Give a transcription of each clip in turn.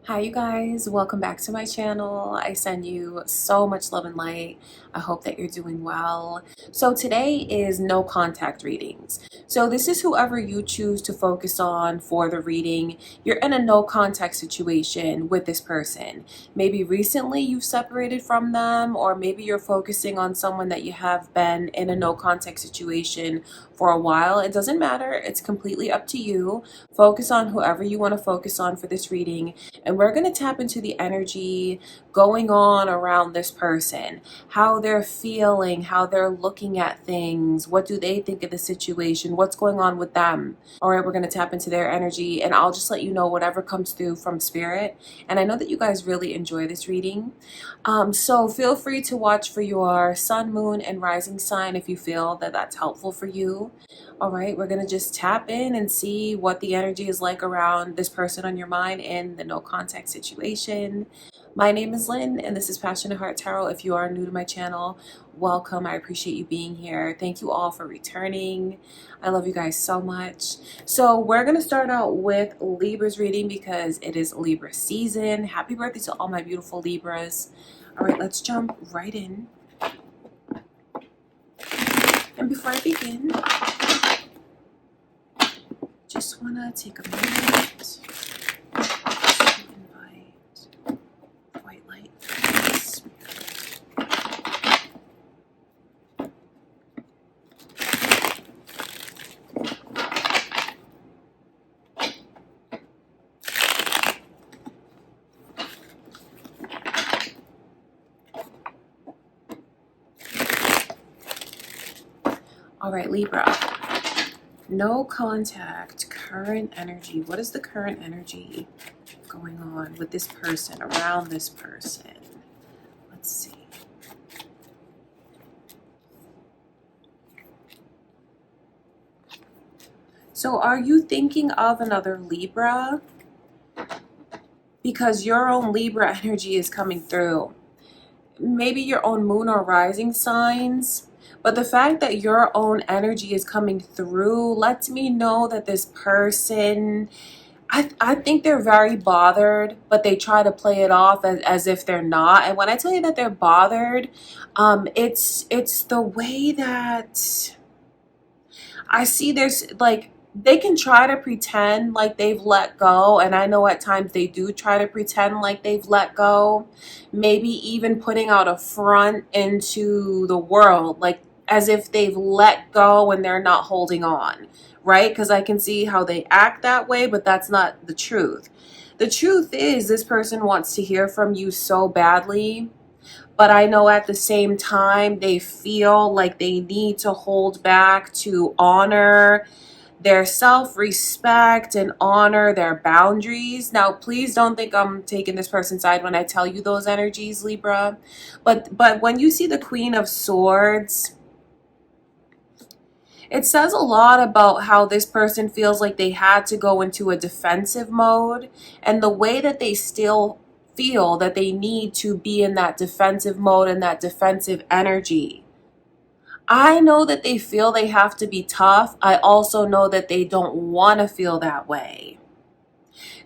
Hi you guys, welcome back to my channel. I send you so much love and light. I hope that you're doing well. So today is no contact readings. So this is whoever you choose to focus on for the reading. You're in a no contact situation with this person. Maybe recently you've separated from them, or maybe you're focusing on someone that you have been in a no contact situation for a while. It doesn't matter. It's completely up to you. Focus on whoever you want to focus on for this reading. And we're going to tap into the energy going on around this person, how they're feeling, how they're looking at things, what do they think of the situation, what's going on with them. All right, we're going to tap into their energy, and I'll just let you know whatever comes through from spirit. And I know that you guys really enjoy this reading. So feel free to watch for your sun, moon, and rising sign if you feel that that's helpful for you. All right, we're going to just tap in and see what the energy is like around this person on your mind in the no contact situation. My name is Lynn, and this is Passionate Heart Tarot. If you are new to my channel, welcome. I appreciate you being here. Thank you all for returning. I love you guys so much. So we're going to start out with Libra's reading because it is Libra season. Happy birthday to all my beautiful Libras. All right, let's jump right in. And before I begin, just want to take a minute to invite white light from the spirit. All right, Libra. No contact, current energy. What is the current energy going on with this person, around this person? Let's see. So are you thinking of another Libra? Because your own Libra energy is coming through. Maybe your own moon or rising signs. But the fact that your own energy is coming through lets me know that this person, I think they're very bothered, but they try to play it off as if they're not. And when I tell you that they're bothered, it's the way that I see there's like, they can try to pretend like they've let go, and I know at times they do try to pretend like they've let go, maybe even putting out a front into the world, like as if they've let go and they're not holding on, right? Because I can see how they act that way, but that's not the truth. The truth is this person wants to hear from you so badly, but I know at the same time they feel like they need to hold back to honor their self-respect and honor their boundaries. Now, please don't think I'm taking this person's side when I tell you those energies, Libra. But when you see the Queen of Swords, it says a lot about how this person feels like they had to go into a defensive mode, and the way that they still feel that they need to be in that defensive mode and that defensive energy. I know that they feel they have to be tough. I also know that they don't want to feel that way.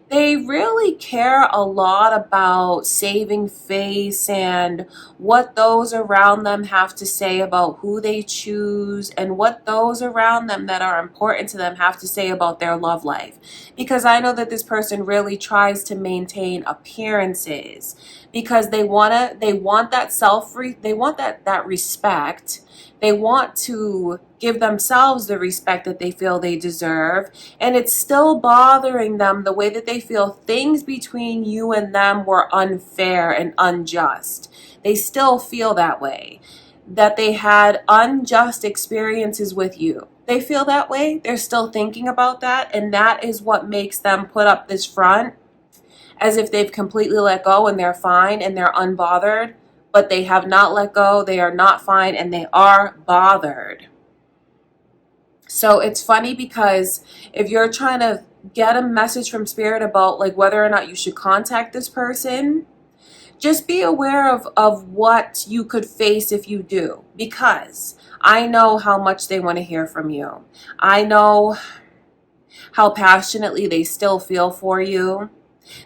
They really care a lot about saving face and what those around them have to say about who they choose, and what those around them that are important to them have to say about their love life. Because I know that this person really tries to maintain appearances because they want that they want that respect. They want to give themselves the respect that they feel they deserve. And it's still bothering them the way that they feel things between you and them were unfair and unjust. They still feel that way, that they had unjust experiences with you. They feel that way. They're still thinking about that. And that is what makes them put up this front as if they've completely let go and they're fine and they're unbothered. But they have not let go, they are not fine, and they are bothered. So it's funny because if you're trying to get a message from spirit about like whether or not you should contact this person, just be aware of what you could face if you do. Because I know how much they want to hear from you. I know how passionately they still feel for you.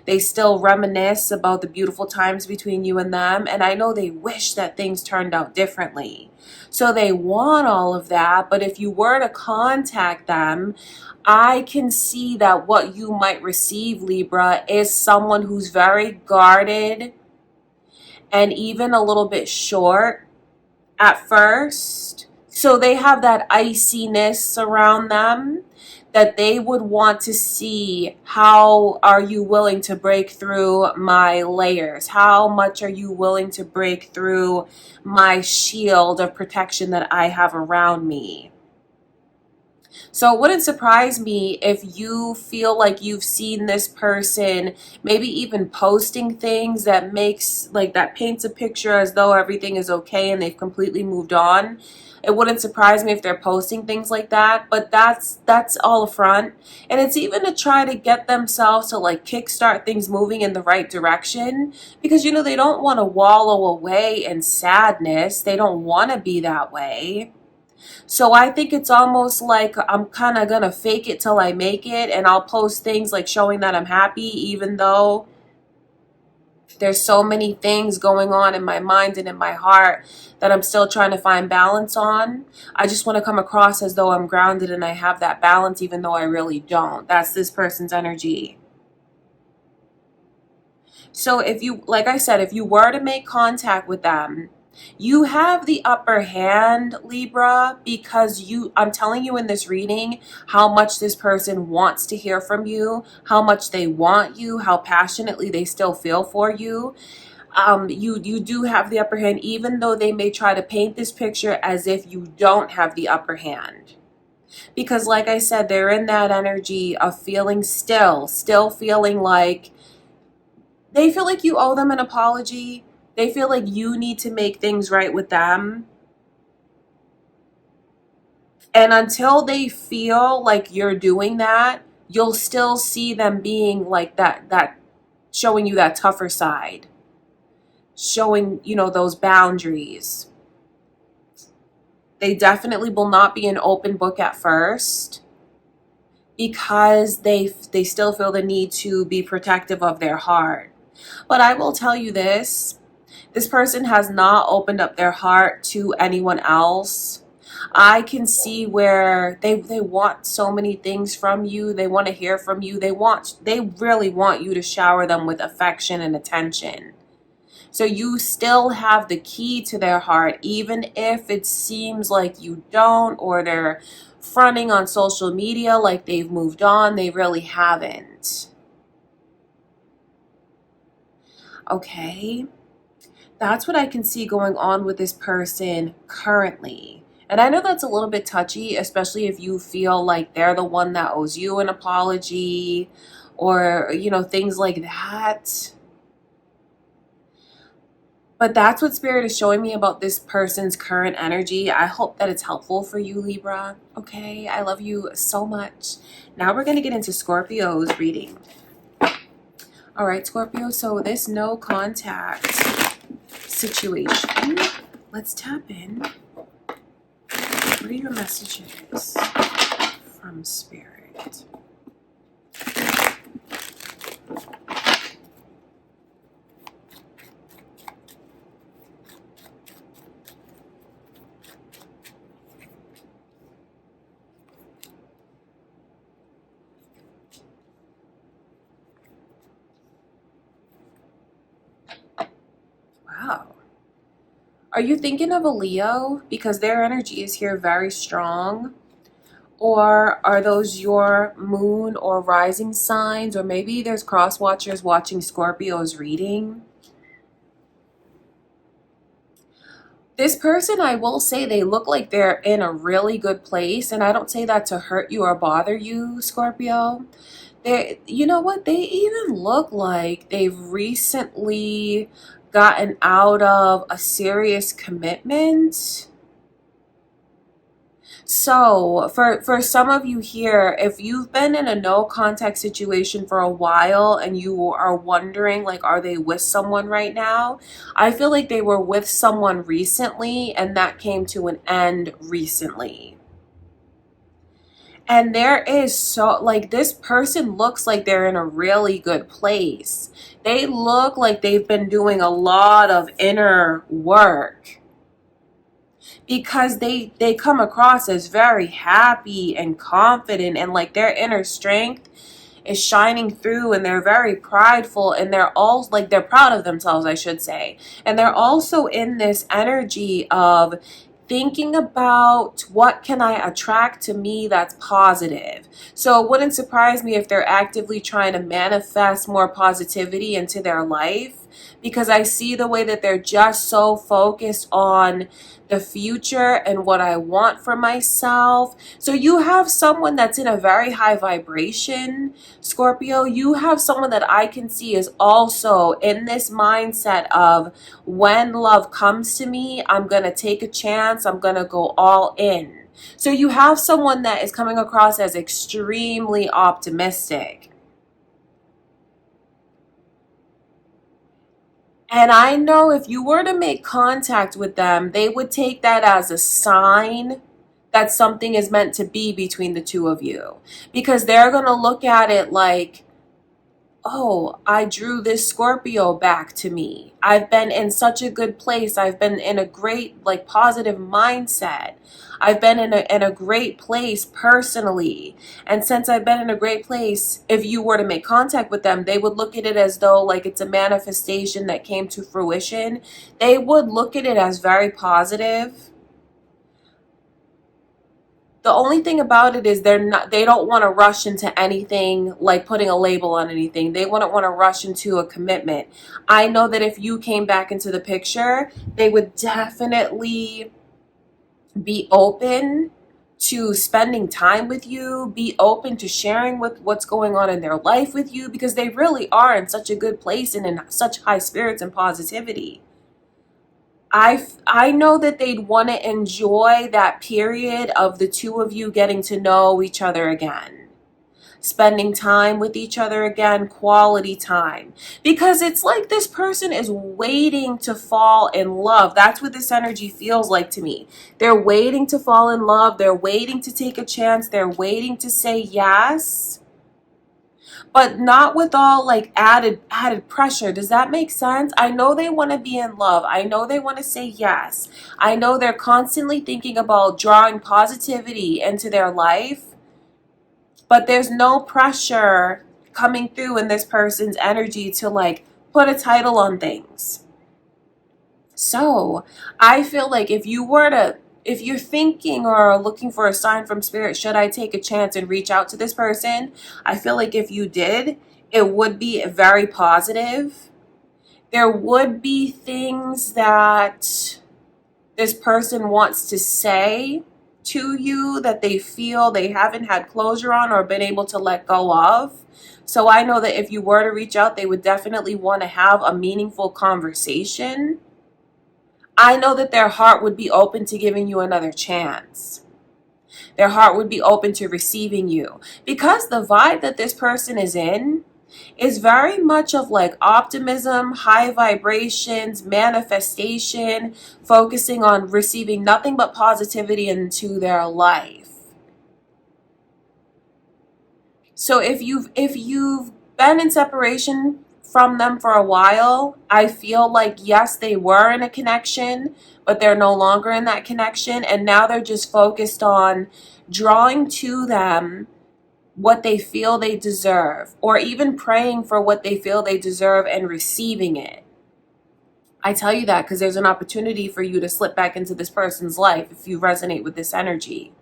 They still reminisce about the beautiful times between you and them. And I know they wish that things turned out differently. So they want all of that. But if you were to contact them, I can see that what you might receive, Libra, is someone who's very guarded and even a little bit short at first. So they have that iciness around them that they would want to see. How are you willing to break through my layers? How much are you willing to break through my shield of protection that I have around me? So it wouldn't surprise me if you feel like you've seen this person maybe even posting things that makes like that paints a picture as though everything is okay and they've completely moved on. It wouldn't surprise me if they're posting things like that, but that's all a front. And it's even to try to get themselves to like kickstart things moving in the right direction, because they don't want to wallow away in sadness. They don't want to be that way. So I think it's almost like I'm kind of going to fake it till I make it, and I'll post things like showing that I'm happy, even though there's so many things going on in my mind and in my heart that I'm still trying to find balance on. I just want to come across as though I'm grounded and I have that balance, even though I really don't. That's this person's energy. So like I said, if you were to make contact with them, you have the upper hand, Libra, because I'm telling you in this reading how much this person wants to hear from you, how much they want you, how passionately they still feel for you. You do have the upper hand, even though they may try to paint this picture as if you don't have the upper hand. Because like I said, they're in that energy of feeling still feeling like they feel like you owe them an apology. They feel like you need to make things right with them. And until they feel like you're doing that, you'll still see them being like that showing you that tougher side. Showing, those boundaries. They definitely will not be an open book at first, because they still feel the need to be protective of their heart. But I will tell you this person has not opened up their heart to anyone else. I can see where they want so many things from you. They want to hear from you. They really want you to shower them with affection and attention. So you still have the key to their heart, even if it seems like you don't, or they're fronting on social media like they've moved on. They really haven't. Okay. That's what I can see going on with this person currently. And I know that's a little bit touchy, especially if you feel like they're the one that owes you an apology, or, things like that. But that's what Spirit is showing me about this person's current energy. I hope that it's helpful for you, Libra. Okay, I love you so much. Now we're going to get into Scorpio's reading. All right, Scorpio, so this no contact situation. Let's tap in. What are your messages from Spirit? Wow. Are you thinking of a Leo? Because their energy is here very strong. Or are those your moon or rising signs? Or maybe there's cross watchers watching Scorpio's reading. This person, I will say, they look like they're in a really good place. And I don't say that to hurt you or bother you, Scorpio. You know what? They even look like they've recently gotten out of a serious commitment. So for some of you here, if you've been in a no contact situation for a while and you are wondering, like, are they with someone right now? I feel like they were with someone recently and that came to an end recently. And there is so, like, this person looks like they're in a really good place. They look like they've been doing a lot of inner work, because they come across as very happy and confident, and like their inner strength is shining through, and they're very prideful, and they're all like, they're proud of themselves, I should say. And they're also in this energy of thinking about what can I attract to me that's positive. So it wouldn't surprise me if they're actively trying to manifest more positivity into their life, because I see the way that they're just so focused on the future and what I want for myself. So you have someone that's in a very high vibration, Scorpio. You have someone that I can see is also in this mindset of, when love comes to me, I'm going to take a chance. I'm going to go all in. So you have someone that is coming across as extremely optimistic. And I know if you were to make contact with them, they would take that as a sign that something is meant to be between the two of you. Because they're going to look at it like, oh, I drew this Scorpio back to me. I've been in such a good place. I've been in a great, like, positive mindset. I've been in a great place personally. And since I've been in a great place, if you were to make contact with them, they would look at it as though like it's a manifestation that came to fruition. They would look at it as very positive. The only thing about it is they don't want to rush into anything, like putting a label on anything. They wouldn't want to rush into a commitment. I know that if you came back into the picture, they would definitely be open to spending time with you, be open to sharing with what's going on in their life with you, because they really are in such a good place and in such high spirits and positivity. I know that they'd want to enjoy that period of the two of you getting to know each other again, spending time with each other again, quality time, because it's like this person is waiting to fall in love. That's what this energy feels like to me. They're waiting to fall in love. They're waiting to take a chance. They're waiting to say yes, but not with all like added pressure. Does that make sense? I know they want to be in love. I know they want to say yes. I know they're constantly thinking about drawing positivity into their life, but there's no pressure coming through in this person's energy to like put a title on things. So I feel like if you're thinking or looking for a sign from spirit, should I take a chance and reach out to this person? I feel like if you did, it would be very positive. There would be things that this person wants to say to you that they feel they haven't had closure on or been able to let go of. So I know that if you were to reach out, they would definitely want to have a meaningful conversation. I know that their heart would be open to giving you another chance. Their heart would be open to receiving you, because the vibe that this person is in is very much of like optimism, high vibrations, manifestation, focusing on receiving nothing but positivity into their life. So if you've been in separation from them for a while, I feel like yes, they were in a connection, but they're no longer in that connection, and now they're just focused on drawing to them what they feel they deserve, or even praying for what they feel they deserve and receiving it. I tell you that because there's an opportunity for you to slip back into this person's life if you resonate with this energy.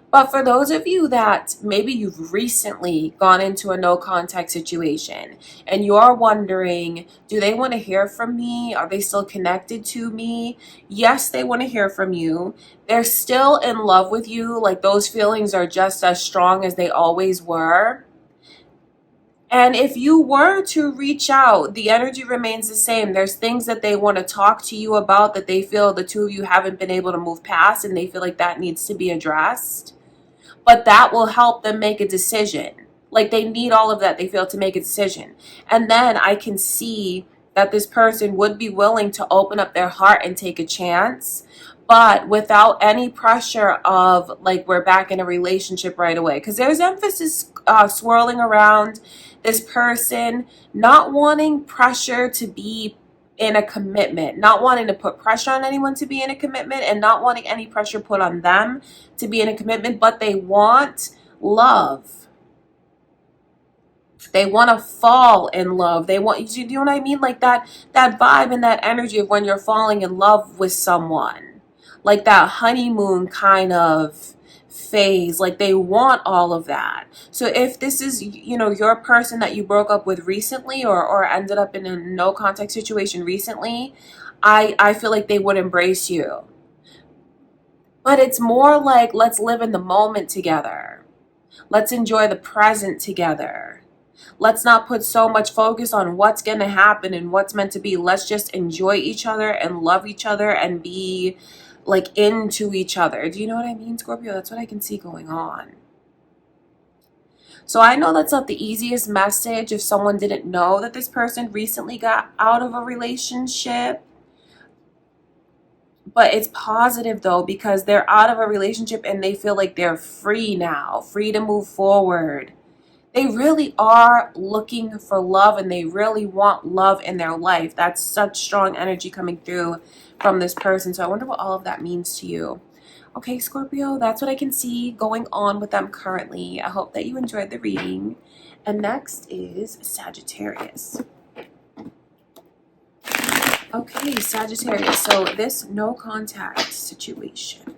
But for those of you that maybe you've recently gone into a no contact situation and you're wondering, do they want to hear from me? Are they still connected to me? Yes, they want to hear from you. They're still in love with you. Like, those feelings are just as strong as they always were. And if you were to reach out, the energy remains the same. There's things that they want to talk to you about that they feel the two of you haven't been able to move past, and they feel like that needs to be addressed. But that will help them make a decision. Like, they need all of that, they feel, to make a decision. And then I can see that this person would be willing to open up their heart and take a chance. but without any pressure of like we're back in a relationship right away. Because there's emphasis swirling around this person not wanting pressure to be in a commitment, not wanting to put pressure on anyone to be in a commitment, and not wanting any pressure put on them to be in a commitment, but they want love. They want to fall in love. They want, you know what I mean? Like that vibe and that energy of when you're falling in love with someone. Like that honeymoon kind of phase. Like they want all of that. So if this is, you know, your person that you broke up with recently, or ended up in a no contact situation recently, I feel like they would embrace you. But it's more like, let's live in the moment together. Let's enjoy the present together. Let's not put so much focus on what's going to happen and what's meant to be. Let's just enjoy each other and love each other and be like into each other. Do you know what I mean, Scorpio? That's what I can see going on. So I know that's not the easiest message if someone didn't know that this person recently got out of a relationship. But it's positive though, because they're out of a relationship and they feel like they're free now, free to move forward. They really are looking for love, and they really want love in their life. That's such strong energy coming through from this person. So I wonder what all of that means to you. Okay, Scorpio, that's what I can see going on with them currently. I hope that you enjoyed the reading. And next is Sagittarius. Okay, Sagittarius. So this no contact situation.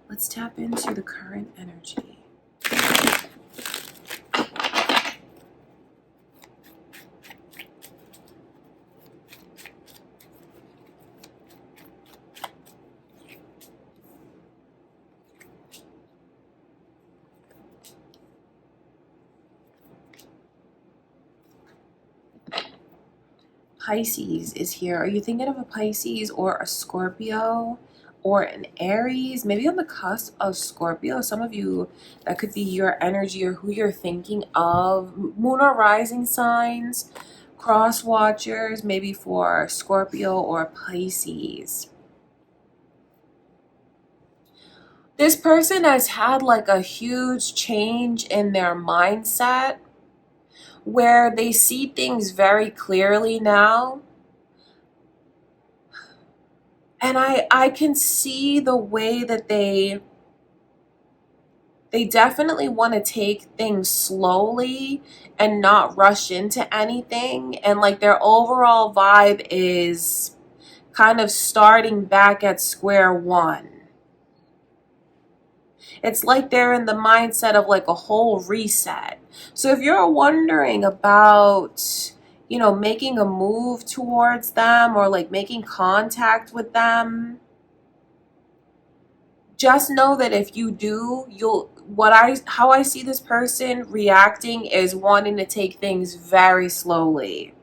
Let's tap into the current energy. Pisces is here. Are you thinking of a Pisces or a Scorpio or an Aries? Maybe on the cusp of Scorpio. Some of you, that could be your energy or who you're thinking of. Moon or rising signs, cross watchers, maybe for Scorpio or Pisces. This person has had like a huge change in their mindset, where they see things very clearly now. And I can see the way that they definitely want to take things slowly and not rush into anything. And like their overall vibe is kind of starting back at square one. It's like they're in the mindset of like a whole reset. So if you're wondering about, you know, making a move towards them or like making contact with them, just know that if you do, how I see this person reacting is wanting to take things very slowly.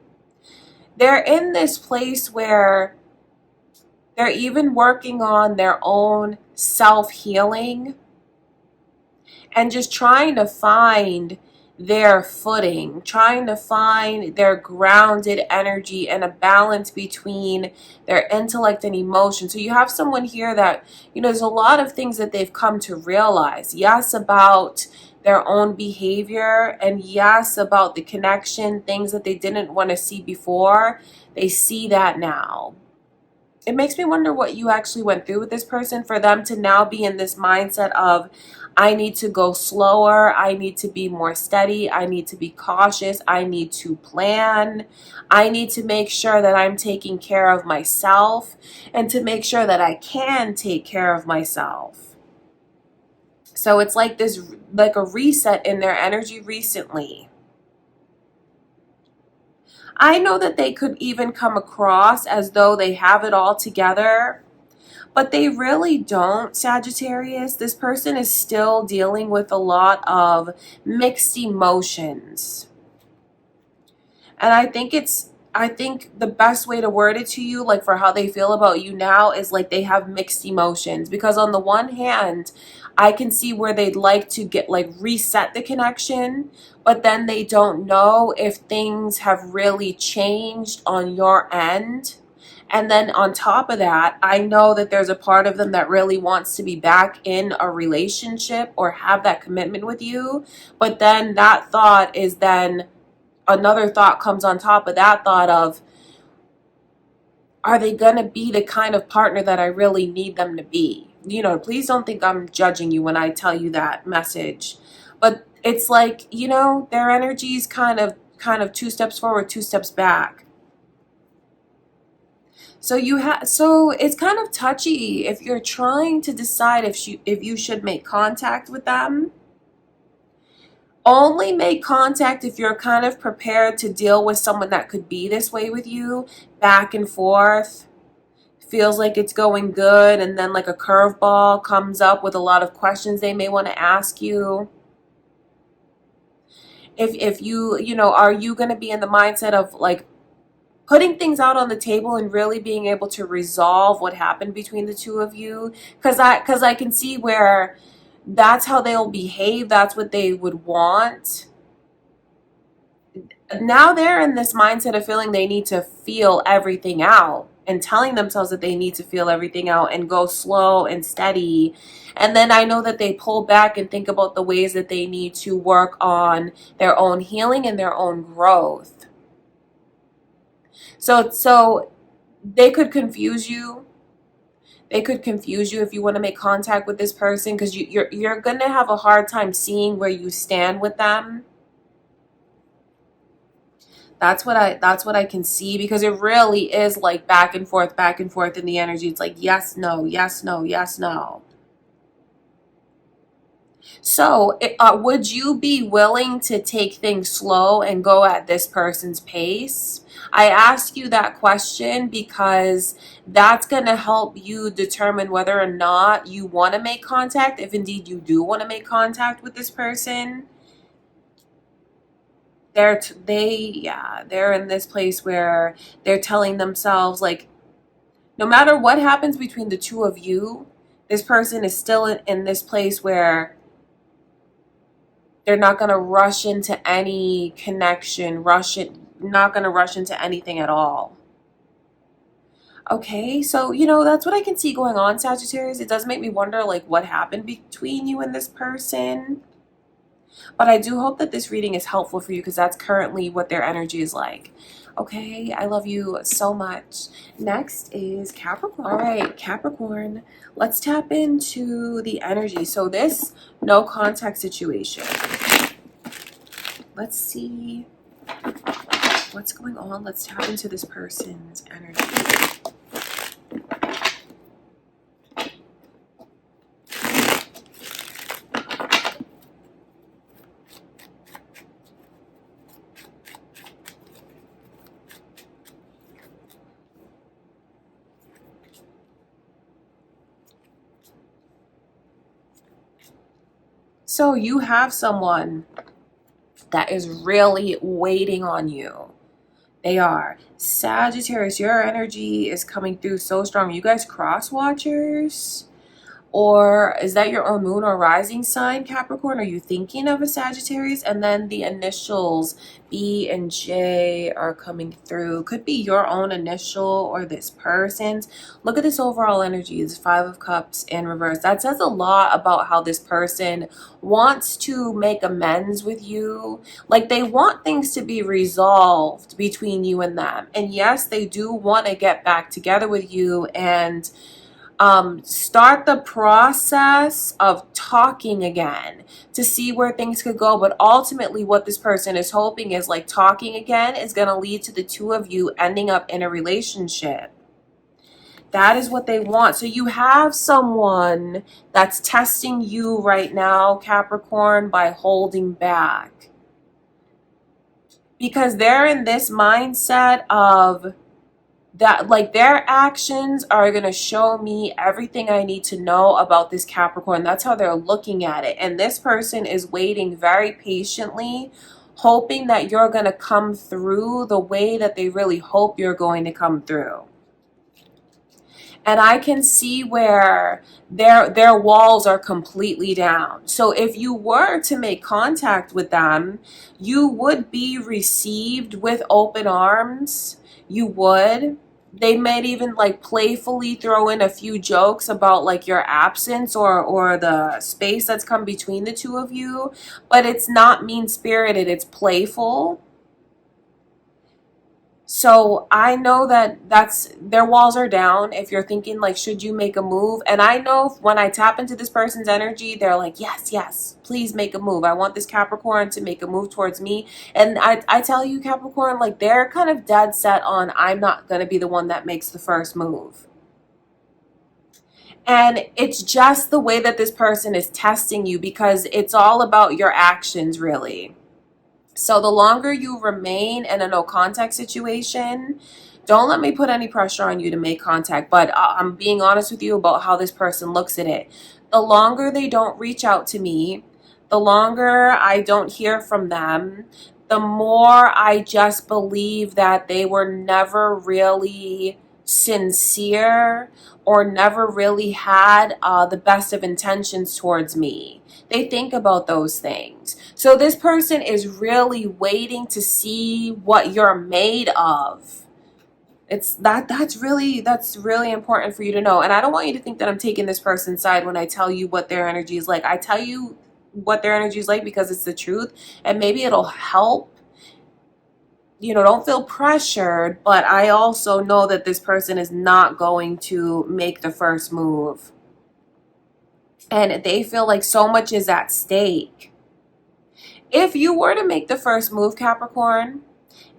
They're in this place where they're even working on their own self-healing and just trying to find their footing, trying to find their grounded energy and a balance between their intellect and emotion. So you have someone here that, you know, there's a lot of things that they've come to realize. Yes, about their own behavior, and yes, about the connection, things that they didn't want to see before. They see that now. It makes me wonder what you actually went through with this person for them to now be in this mindset of, I need to go slower, I need to be more steady, I need to be cautious, I need to plan, I need to make sure that I'm taking care of myself and to make sure that I can take care of myself. So it's like this, like a reset in their energy recently. I know that they could even come across as though they have it all together, but they really don't, Sagittarius. This person is still dealing with a lot of mixed emotions. And I think the best way to word it to you, like for how they feel about you now, is like they have mixed emotions. Because on the one hand, I can see where they'd like to get like reset the connection, but then they don't know if things have really changed on your end. And then on top of that, I know that there's a part of them that really wants to be back in a relationship or have that commitment with you. But then that thought is then another thought comes on top of that thought of, are they going to be the kind of partner that I really need them to be? You know, please don't think I'm judging you when I tell you that message. But it's like, you know, their energy is kind of 2 steps forward, 2 steps back. So so it's kind of touchy if you're trying to decide if you should make contact with them. Only make contact if you're kind of prepared to deal with someone that could be this way with you, back and forth. Feels like it's going good, and then like a curveball comes up with a lot of questions they may want to ask you. If you know, are you going to be in the mindset of like putting things out on the table and really being able to resolve what happened between the two of you? Because I can see where that's how they'll behave. That's what they would want. Now they're in this mindset of feeling they need to feel everything out and telling themselves that they need to feel everything out and go slow and steady. And then I know that they pull back and think about the ways that they need to work on their own healing and their own growth. So they could confuse you. They could confuse you if you want to make contact with this person, because you're going to have a hard time seeing where you stand with them. That's what I can see, because it really is like back and forth in the energy. It's like yes, no, yes, no, yes, no. So would you be willing to take things slow and go at this person's pace? I ask you that question because that's going to help you determine whether or not you want to make contact, if indeed you do want to make contact with this person. They're in this place where they're telling themselves, like, no matter what happens between the two of you, this person is still in this place where they're not going to rush into any connection, not going to rush into anything at all. Okay, so, you know, that's what I can see going on, Sagittarius. It does make me wonder, like, what happened between you and this person. But I do hope that this reading is helpful for you, because that's currently what their energy is like. Okay, I love you so much. Next is Capricorn. All right, Capricorn, let's tap into the energy. So this no contact situation. Let's see what's going on. Let's tap into this person's energy. So you have someone that is really waiting on you. They are. Sagittarius, your energy is coming through so strong. You guys cross watchers? Or is that your own moon or rising sign, Capricorn? Are you thinking of a Sagittarius? And then the initials B and J are coming through. Could be your own initial or this person's. Look at this overall energy. It's 5 of Cups in reverse. That says a lot about how this person wants to make amends with you. Like, they want things to be resolved between you and them. And yes, they do want to get back together with you and start the process of talking again to see where things could go. But ultimately what this person is hoping is, like, talking again is going to lead to the two of you ending up in a relationship. That is what they want. So you have someone that's testing you right now, Capricorn, by holding back, because they're in this mindset of that, like, their actions are going to show me everything I need to know about this Capricorn. That's how they're looking at it. And this person is waiting very patiently, hoping that you're going to come through the way that they really hope you're going to come through. And I can see where their walls are completely down. So if you were to make contact with them, you would be received with open arms. You would. They might even like playfully throw in a few jokes about like your absence or the space that's come between the two of you, but it's not mean-spirited, it's playful. So I know that their walls are down if you're thinking like, should you make a move? And I know when I tap into this person's energy, they're like, yes, yes, please make a move. I want this Capricorn to make a move towards me. And I tell you, Capricorn, like they're kind of dead set on, I'm not going to be the one that makes the first move. And it's just the way that this person is testing you, because it's all about your actions, really. So the longer you remain in a no contact situation, don't let me put any pressure on you to make contact, but I'm being honest with you about how this person looks at it. The longer they don't reach out to me, the longer I don't hear from them, the more I just believe that they were never really sincere or never really had the best of intentions towards me. They think about those things. So this person is really waiting to see what you're made of. That's really important for you to know. And I don't want you to think that I'm taking this person's side when I tell you what their energy is like. I tell you what their energy is like because it's the truth, and maybe it'll help. Don't feel pressured, but I also know that this person is not going to make the first move. And they feel like so much is at stake. If you were to make the first move, Capricorn,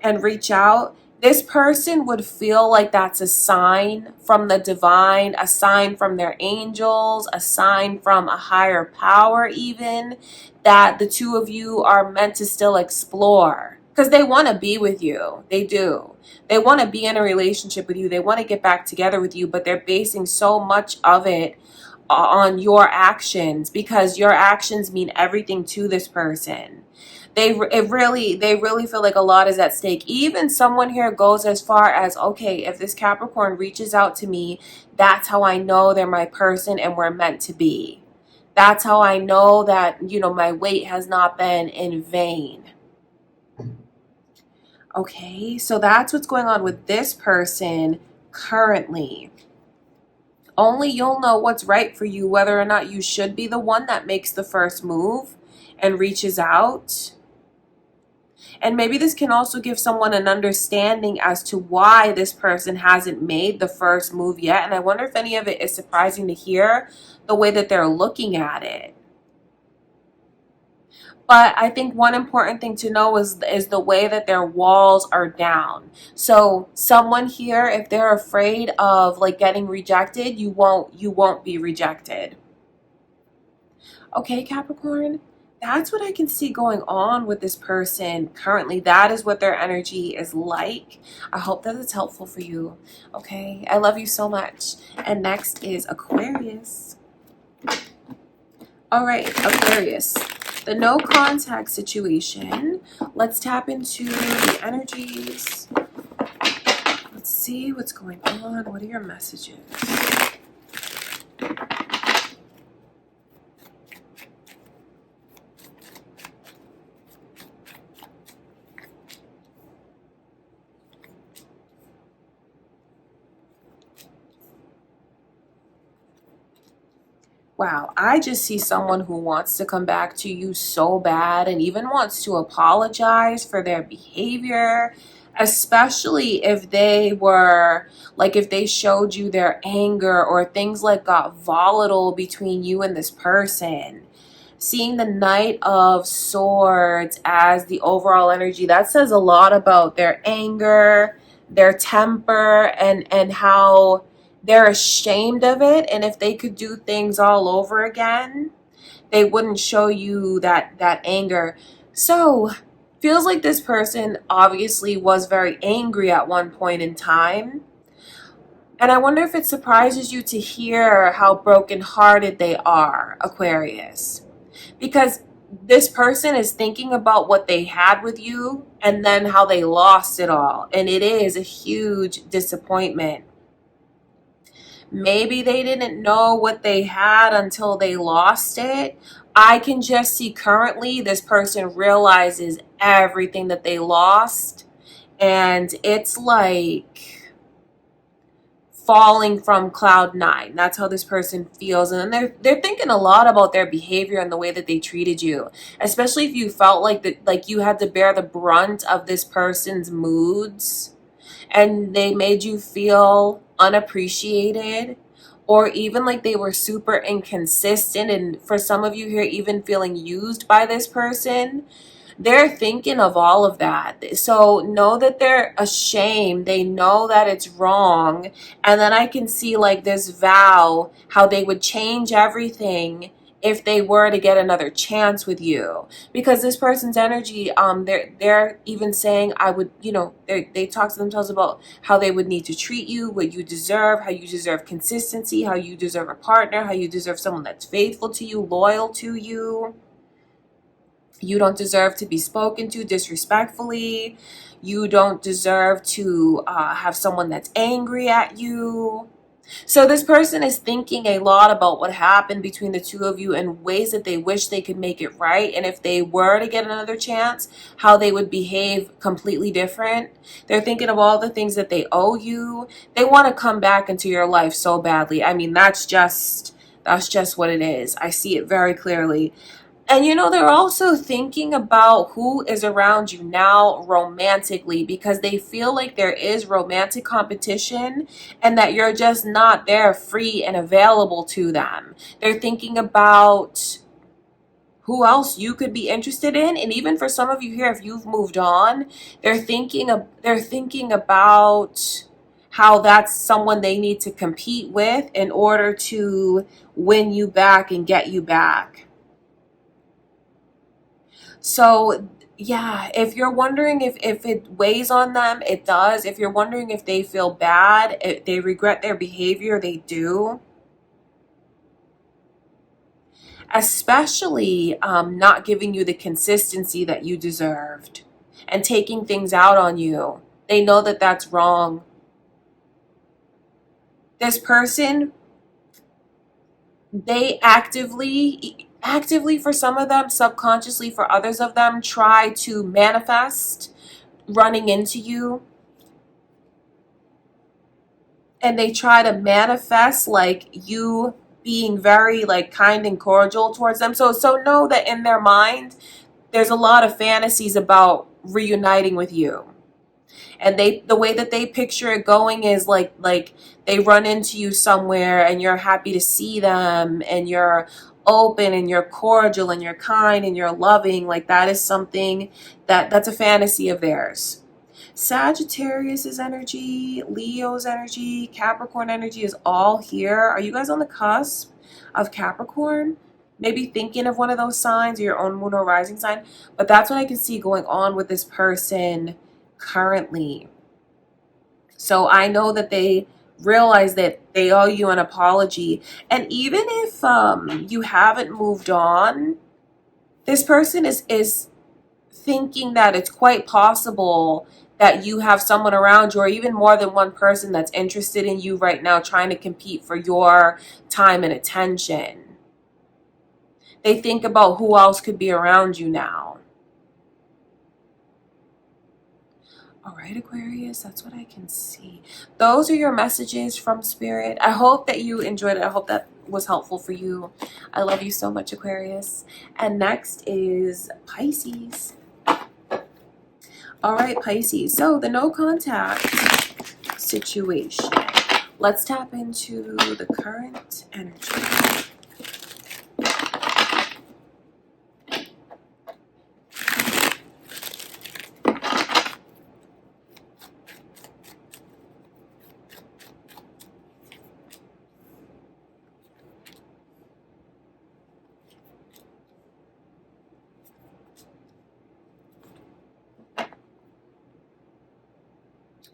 and reach out, this person would feel like that's a sign from the divine, a sign from their angels, a sign from a higher power even, that the two of you are meant to still explore. Because they want to be with you. They do. They want to be in a relationship with you. They want to get back together with you, but they're basing so much of it on your actions, because your actions mean everything to this person. They really feel like a lot is at stake. Even someone here goes as far as, okay, if this Capricorn reaches out to me, that's how I know they're my person and we're meant to be. That's how I know that, my wait has not been in vain. Okay, so that's what's going on with this person currently. Only you'll know what's right for you, whether or not you should be the one that makes the first move and reaches out. And maybe this can also give someone an understanding as to why this person hasn't made the first move yet. And I wonder if any of it is surprising to hear the way that they're looking at it. But I think one important thing to know is the way that their walls are down. So someone here, if they're afraid of like getting rejected, you won't be rejected. Okay, Capricorn, that's what I can see going on with this person currently. That is what their energy is like. I hope that it's helpful for you. Okay, I love you so much. And next is Aquarius. All right, Aquarius. The no contact situation. Let's tap into the energies. Let's see what's going on. What are your messages? Wow, I just see someone who wants to come back to you so bad and even wants to apologize for their behavior, especially if they were, like if they showed you their anger or things like got volatile between you and this person. Seeing the Knight of Swords as the overall energy, that says a lot about their anger, their temper, and how they're ashamed of it. And if they could do things all over again, they wouldn't show you that anger. So feels like this person obviously was very angry at one point in time. And I wonder if it surprises you to hear how brokenhearted they are, Aquarius. Because this person is thinking about what they had with you and then how they lost it all. And it is a huge disappointment. Maybe they didn't know what they had until they lost it. I can just see currently this person realizes everything that they lost. And it's like falling from cloud nine. That's how this person feels. And then they're thinking a lot about their behavior and the way that they treated you, especially if you felt like you had to bear the brunt of this person's moods and they made you feel unappreciated, or even like they were super inconsistent, and for some of you here even feeling used by this person. They're thinking of all of that. So know that they're ashamed. They know that it's wrong. And then I can see like this vow, how they would change everything if they were to get another chance with you. Because this person's energy, they're even saying, I would, they talk to themselves about how they would need to treat you, what you deserve, how you deserve consistency, how you deserve a partner, how you deserve someone that's faithful to you, loyal to you. You don't deserve to be spoken to disrespectfully. You don't deserve to have someone that's angry at you. So this person is thinking a lot about what happened between the two of you and ways that they wish they could make it right. And if they were to get another chance, how they would behave completely different. They're thinking of all the things that they owe you. They want to come back into your life so badly. I mean, that's just what it is. I see it very clearly. And they're also thinking about who is around you now romantically, because they feel like there is romantic competition and that you're just not there free and available to them. They're thinking about who else you could be interested in. And even for some of you here, if you've moved on, they're thinking about how that's someone they need to compete with in order to win you back and get you back. So yeah, if you're wondering if it weighs on them, it does. If you're wondering if they feel bad, if they regret their behavior, they do. Especially not giving you the consistency that you deserved and taking things out on you. They know that that's wrong. This person, they actively for some of them, subconsciously for others of them, try to manifest running into you. And they try to manifest like you being very like kind and cordial towards them. So know that in their mind, there's a lot of fantasies about reuniting with you. And the way that they picture it going is like they run into you somewhere and you're happy to see them and you're open and you're cordial and you're kind and you're loving. Like that is something that's a fantasy of theirs. Sagittarius's energy, Leo's energy, Capricorn energy is all here. Are you guys on the cusp of Capricorn? Maybe thinking of one of those signs or your own moon or rising sign. But that's what I can see going on with this person currently. So I know that they realize that they owe you an apology. And even if you haven't moved on, this person is thinking that it's quite possible that you have someone around you, or even more than one person that's interested in you right now, trying to compete for your time and attention. They think about who else could be around you now. All right, Aquarius, that's what I can see. Those are your messages from Spirit. I hope that you enjoyed it. I hope that was helpful for you. I love you so much, Aquarius. And next is Pisces. All right, Pisces. So the no contact situation. Let's tap into the current energy.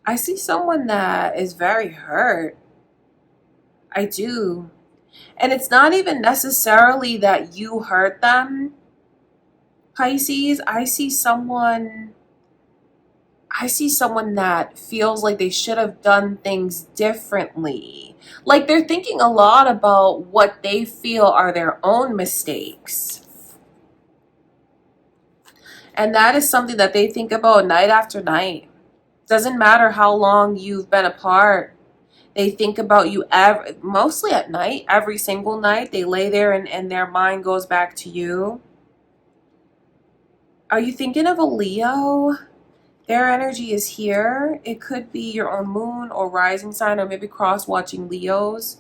I see someone that is very hurt. I do. And it's not even necessarily that you hurt them, Pisces. I see someone that feels like they should have done things differently. Like they're thinking a lot about what they feel are their own mistakes. And that is something that they think about night after night. Doesn't matter how long you've been apart. They think about you mostly at night, every single night. They lay there and their mind goes back to you. Are you thinking of a Leo? Their energy is here. It could be your own moon or rising sign, or maybe cross-watching Leos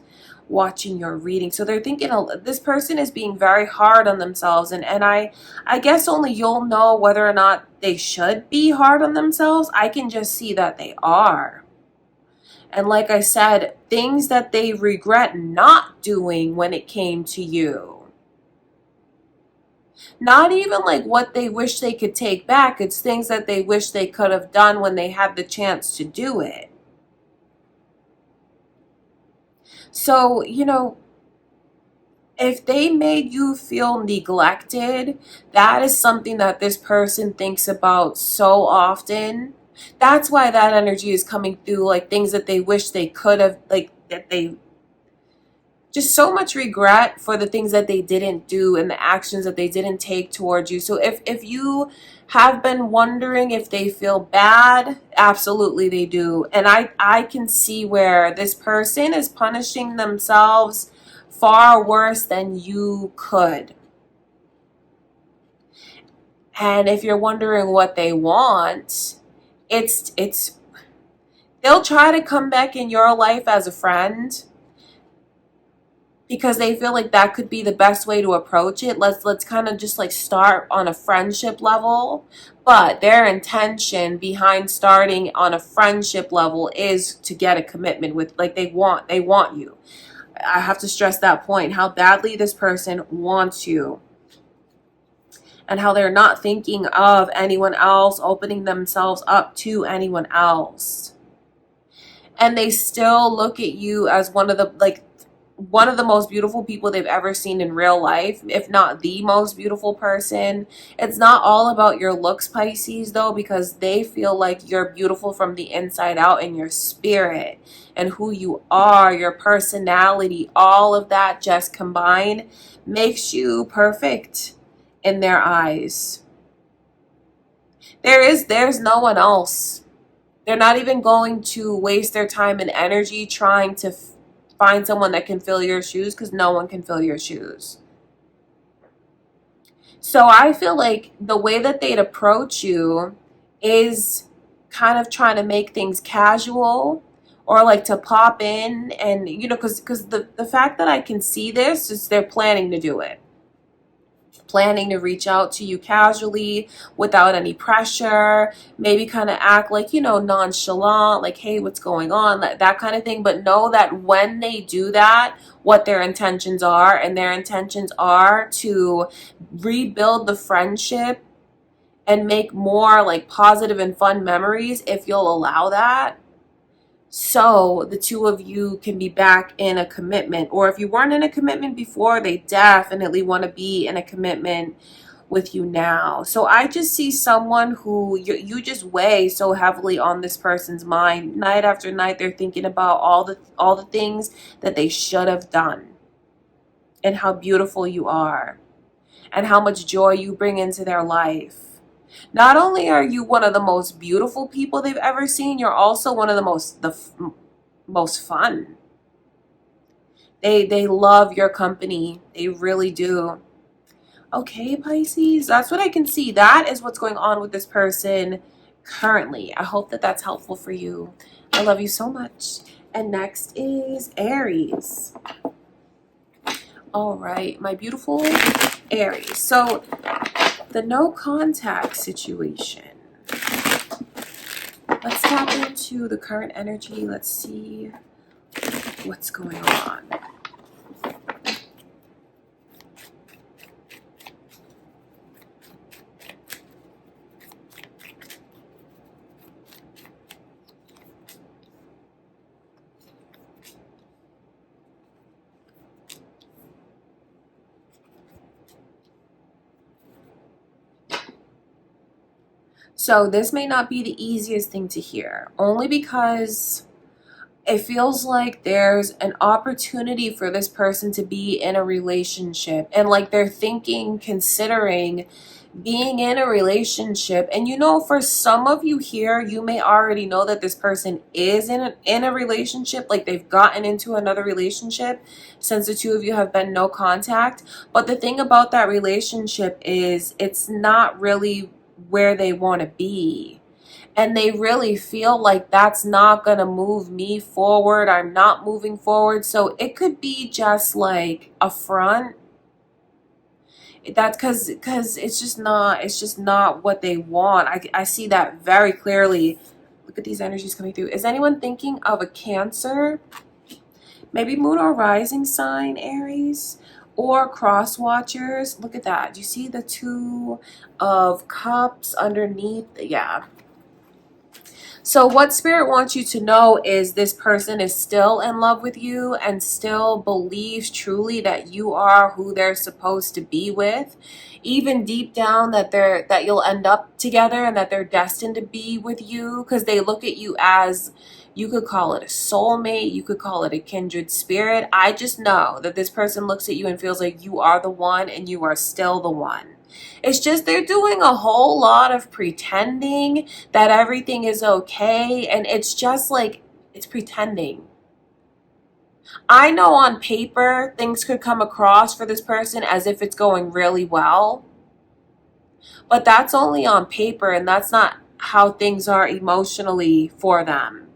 watching your reading. So they're thinking this person is being very hard on themselves, and I guess only you'll know whether or not they should be hard on themselves. I can just see that they are. And like I said, things that they regret not doing when it came to you. Not even like what they wish they could take back. It's things that they wish they could have done when they had the chance to do it. So, you know, if they made you feel neglected, that is something that this person thinks about so often. That's why that energy is coming through, like things that they wish they could have, like that they just so much regret for the things that they didn't do and the actions that they didn't take towards you. So if you have been wondering if they feel bad, absolutely they do. And I can see where this person is punishing themselves far worse than you could. And if you're wondering what they want, it's they'll try to come back in your life as a friend, because they feel like that could be the best way to approach it. Let's kind of just like start on a friendship level. But their intention behind starting on a friendship level is to get a commitment with, like, they want you. I have to stress that point, how badly this person wants you. And how they're not thinking of anyone else, opening themselves up to anyone else. And they still look at you as one of the most beautiful people they've ever seen in real life, if not the most beautiful person. It's not all about your looks, Pisces, though, because they feel like you're beautiful from the inside out, in your spirit and who you are, your personality, all of that just combined makes you perfect in their eyes. There's no one else. They're not even going to waste their time and energy trying to find someone that can fill your shoes, because no one can fill your shoes. So I feel like the way that they'd approach you is kind of trying to make things casual, or like to pop in and, you know, because the fact that I can see this is they're planning to do it. Planning to reach out to you casually without any pressure, maybe kind of act like, you know, nonchalant, like, hey, what's going on, that kind of thing. But know that when they do that, what their intentions are, and their intentions are to rebuild the friendship and make more like positive and fun memories, if you'll allow that. So the two of you can be back in a commitment. Or if you weren't in a commitment before, they definitely want to be in a commitment with you now. So I just see someone who you just weigh so heavily on this person's mind. Night after night, they're thinking about all the things that they should have done, and how beautiful you are, and how much joy you bring into their life. Not only are you one of the most beautiful people they've ever seen, you're also one of the most fun. They love your company. They really do. Okay, Pisces, that's what I can see. That is what's going on with this person currently. I hope that that's helpful for you. I love you so much. And next is Aries. All right, my beautiful Aries. So the no contact situation. Let's tap into the current energy. Let's see what's going on. So this may not be the easiest thing to hear, only because it feels like there's an opportunity for this person to be in a relationship, and like they're considering being in a relationship. And you know, for some of you here, you may already know that this person is in a relationship, like they've gotten into another relationship since the two of you have been no contact. But the thing about that relationship is it's not really where they want to be. And they really feel like that's not going to move me forward. I'm not moving forward. So it could be just like a front. That's because it's just not what they want. I see that very clearly. Look at these energies coming through. Is anyone thinking of a Cancer? Maybe moon or rising sign, Aries? Or cross watchers? Look at that. Do you see the Two of Cups underneath? Yeah. So what Spirit wants you to know is this person is still in love with you and still believes truly that you are who they're supposed to be with. Even deep down that you'll end up together and that they're destined to be with you, because they look at you as, you could call it a soulmate, you could call it a kindred spirit. I just know that this person looks at you and feels like you are the one and you are still the one. It's just they're doing a whole lot of pretending that everything is okay, and it's just like, it's pretending. I know on paper things could come across for this person as if it's going really well, but that's only on paper, and that's not how things are emotionally for them.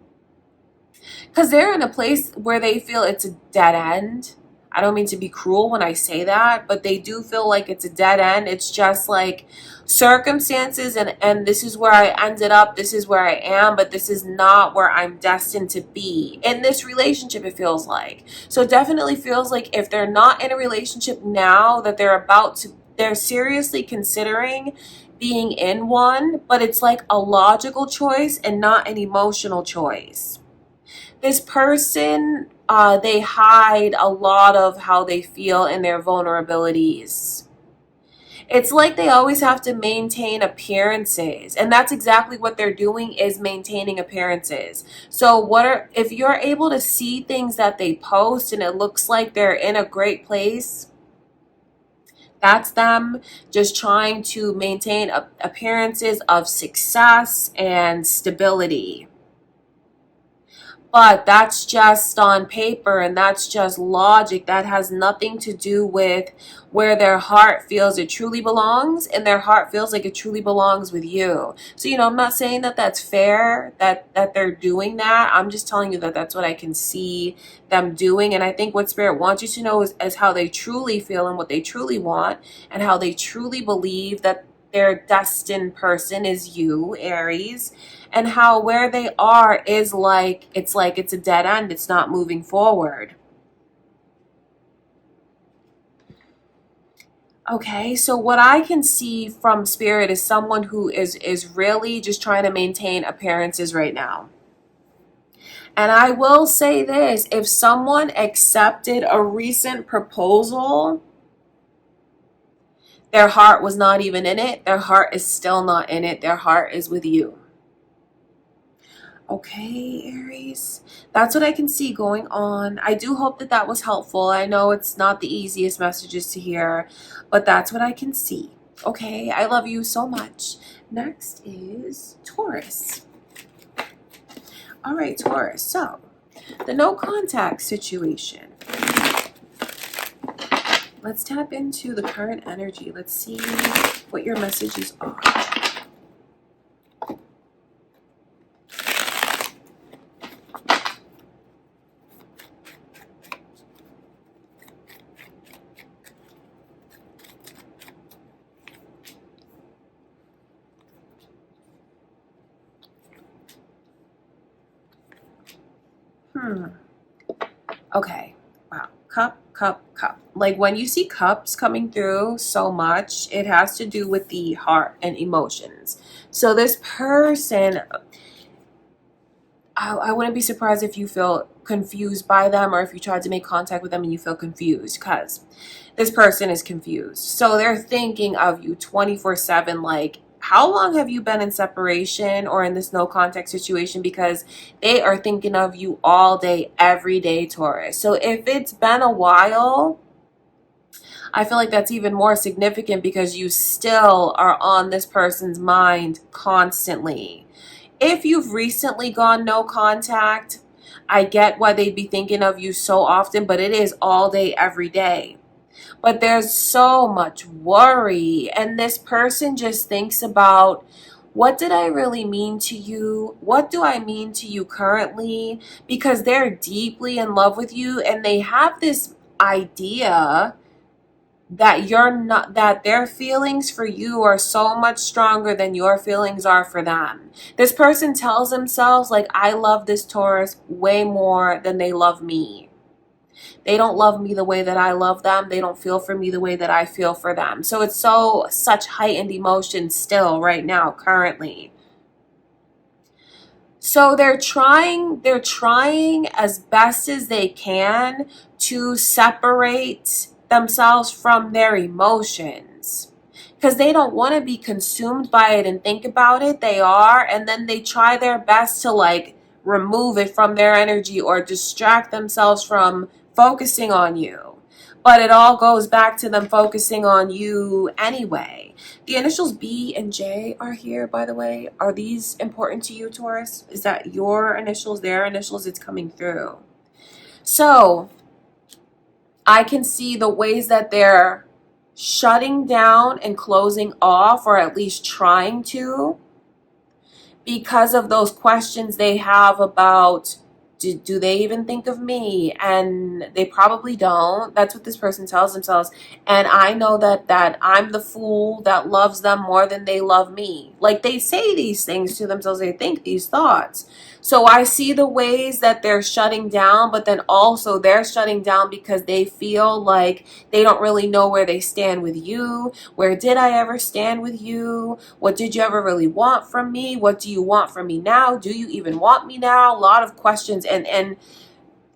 Because they're in a place where they feel it's a dead end. I don't mean to be cruel when I say that, but they do feel like it's a dead end. It's just like circumstances, and this is where I ended up, this is where I am, but this is not where I'm destined to be. In this relationship, it feels like. So it definitely feels like if they're not in a relationship now, that they're seriously considering being in one, but it's like a logical choice and not an emotional choice. This person, they hide a lot of how they feel and their vulnerabilities. It's like they always have to maintain appearances, and that's exactly what they're doing, is maintaining appearances. So if you're able to see things that they post and it looks like they're in a great place, that's them just trying to maintain appearances of success and stability. But that's just on paper, and that's just logic. That has nothing to do with where their heart feels it truly belongs, and their heart feels like it truly belongs with you. So, I'm not saying that that's fair, that they're doing that. I'm just telling you that that's what I can see them doing. And I think what Spirit wants you to know is how they truly feel and what they truly want, and how they truly believe that their destined person is you, Aries, and how where they are is like it's a dead end. It's not moving forward. Okay, so what I can see from Spirit is someone who is really just trying to maintain appearances right now. And I will say this, if someone accepted a recent proposal, their heart was not even in it. Their heart is still not in it. Their heart is with you. Okay, Aries, that's what I can see going on. I do hope that that was helpful. I know it's not the easiest messages to hear, but that's what I can see. Okay, I love you so much. Next is Taurus. All right, Taurus. So, the no contact situation. Let's tap into the current energy. Let's see what your messages are. Okay. Wow. Cup, cup, cup. Like when you see cups coming through so much, it has to do with the heart and emotions. So this person, I wouldn't be surprised if you feel confused by them, or if you tried to make contact with them and you feel confused, because this person is confused. So they're thinking of you 24/7, like, how long have you been in separation or in this no contact situation? Because they are thinking of you all day, every day, Taurus. So if it's been a while, I feel like that's even more significant because you still are on this person's mind constantly. If you've recently gone no contact, I get why they'd be thinking of you so often, but it is all day, every day. But there's so much worry, and this person just thinks about, what did I really mean to you? What do I mean to you currently? Because they're deeply in love with you, and they have this idea that you're not, that their feelings for you are so much stronger than your feelings are for them. This person tells themselves, like, I love this Taurus way more than they love me. They don't love me the way that I love them. They don't feel for me the way that I feel for them. So it's such heightened emotion still right now, currently. So they're trying as best as they can to separate themselves from their emotions, because they don't want to be consumed by it and think about it. They are, and then they try their best to like remove it from their energy or distract themselves from focusing on you. But it all goes back to them focusing on you anyway. The initials B and J are here, by the way. Are these important to you, Taurus? Is that your initials, their initials? It's coming through. So I can see the ways that they're shutting down and closing off, or at least trying to, because of those questions they have about, do they even think of me? And they probably don't. That's what this person tells themselves. And I know that I'm the fool that loves them more than they love me. Like, they say these things to themselves. They think these thoughts. So I see the ways that they're shutting down, but then also they're shutting down because they feel like they don't really know where they stand with you. Where did I ever stand with you? What did you ever really want from me? What do you want from me now? Do you even want me now? A lot of questions. And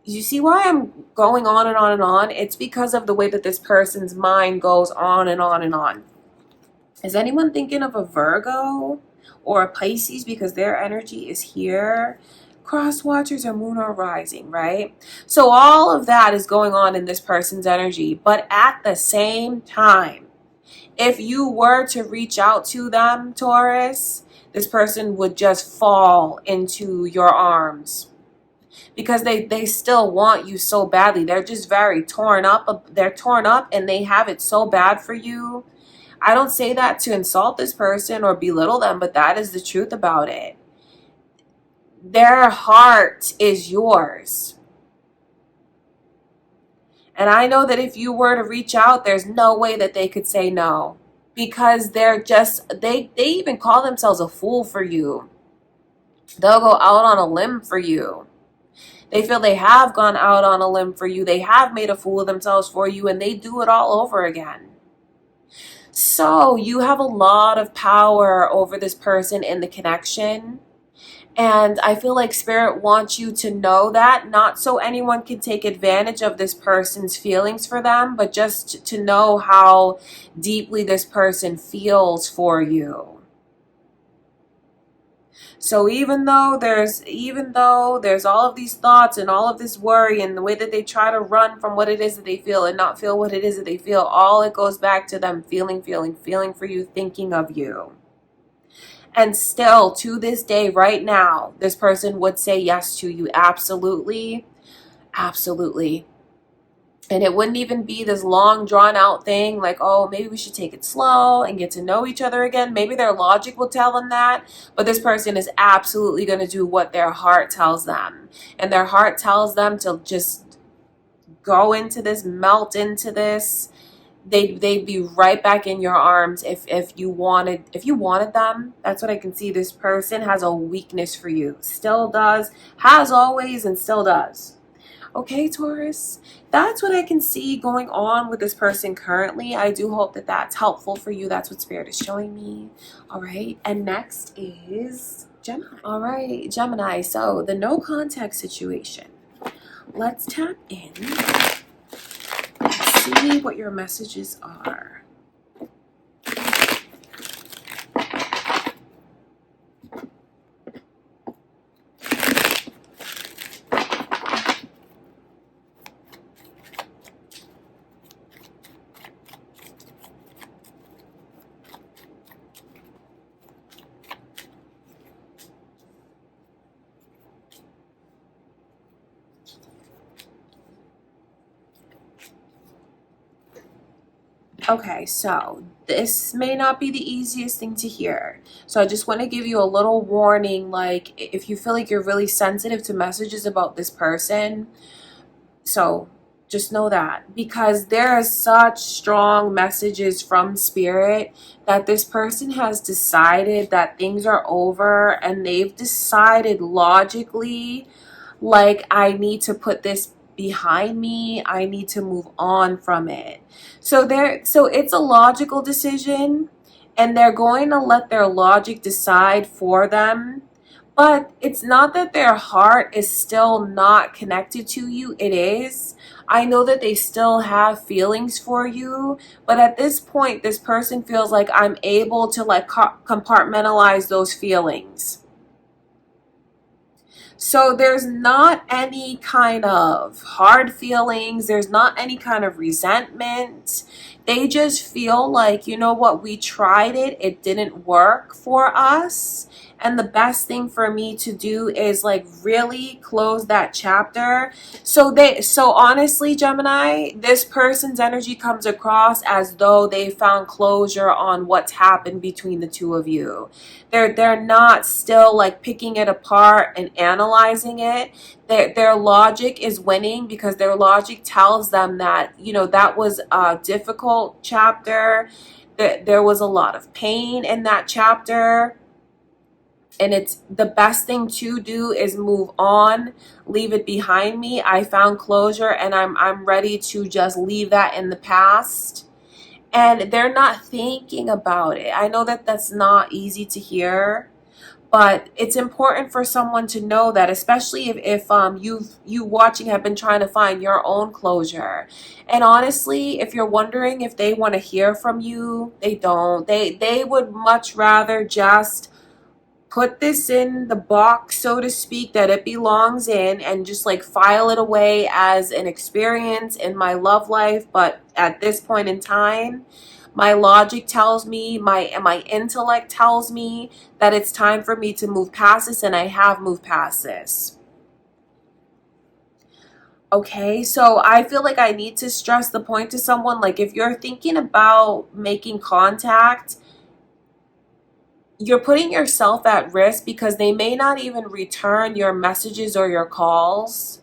you see why I'm going on and on and on? It's because of the way that this person's mind goes on and on and on. Is anyone thinking of a Virgo or a Pisces, because their energy is here? Cross watchers or moon or rising, right? So all of that is going on in this person's energy. But at the same time, if you were to reach out to them, Taurus, this person would just fall into your arms, because they still want you so badly. They're just very torn up. They're torn up and they have it so bad for you. I don't say that to insult this person or belittle them, but that is the truth about it. Their heart is yours. And I know that if you were to reach out, there's no way that they could say no, because they're just, they even call themselves a fool for you. They'll go out on a limb for you. They feel they have gone out on a limb for you. They have made a fool of themselves for you, and they do it all over again. So you have a lot of power over this person in the connection. And I feel like Spirit wants you to know that, not so anyone can take advantage of this person's feelings for them, but just to know how deeply this person feels for you. So even though there's all of these thoughts and all of this worry and the way that they try to run from what it is that they feel and not feel what it is that they feel, all it goes back to them feeling for you, thinking of you. And still, to this day, right now, this person would say yes to you. Absolutely. Absolutely. And it wouldn't even be this long, drawn-out thing like, oh, maybe we should take it slow and get to know each other again. Maybe their logic will tell them that. But this person is absolutely going to do what their heart tells them. And their heart tells them to just go into this, melt into this. They'd be right back in your arms if you wanted them. That's what I can see. This person has a weakness for you. Still does. Has always and still does. Okay, Taurus, that's what I can see going on with this person currently. I do hope that that's helpful for you. That's what Spirit is showing me. All right, and next is Gemini. All right, Gemini, so the no contact situation. Let's tap in and see what your messages are. Okay, so this may not be the easiest thing to hear. So I just want to give you a little warning, like if you feel like you're really sensitive to messages about this person, so just know that, because there are such strong messages from spirit that this person has decided that things are over, and they've decided logically, like, I need to put this behind me. I need to move on from it. So it's a logical decision, and they're going to let their logic decide for them. But it's not that their heart is still not connected to you. It is. I know that they still have feelings for you, but at this point, this person feels like I'm able to like compartmentalize those feelings. So there's not any kind of hard feelings. There's not any kind of resentment. They just feel like, you know what, we tried it. It didn't work for us. And the best thing for me to do is like really close that chapter. So honestly, Gemini, this person's energy comes across as though they found closure on what's happened between the two of you. They're not still like picking it apart and analyzing it. Their logic is winning, because their logic tells them that, you know, that was a difficult chapter, that there was a lot of pain in that chapter, and it's the best thing to do is move on, leave it behind me. I found closure, and I'm ready to just leave that in the past. And they're not thinking about it. I know that that's not easy to hear, but it's important for someone to know that, especially if you watching have been trying to find your own closure. And honestly, if you're wondering if they want to hear from you, they don't. They would much rather just put this in the box, so to speak, that it belongs in, and just like file it away as an experience in my love life. But at this point in time, my logic tells me, my intellect tells me that it's time for me to move past this, and I have moved past this. Okay, so I feel like I need to stress the point to someone, like if you're thinking about making contact, you're putting yourself at risk, because they may not even return your messages or your calls.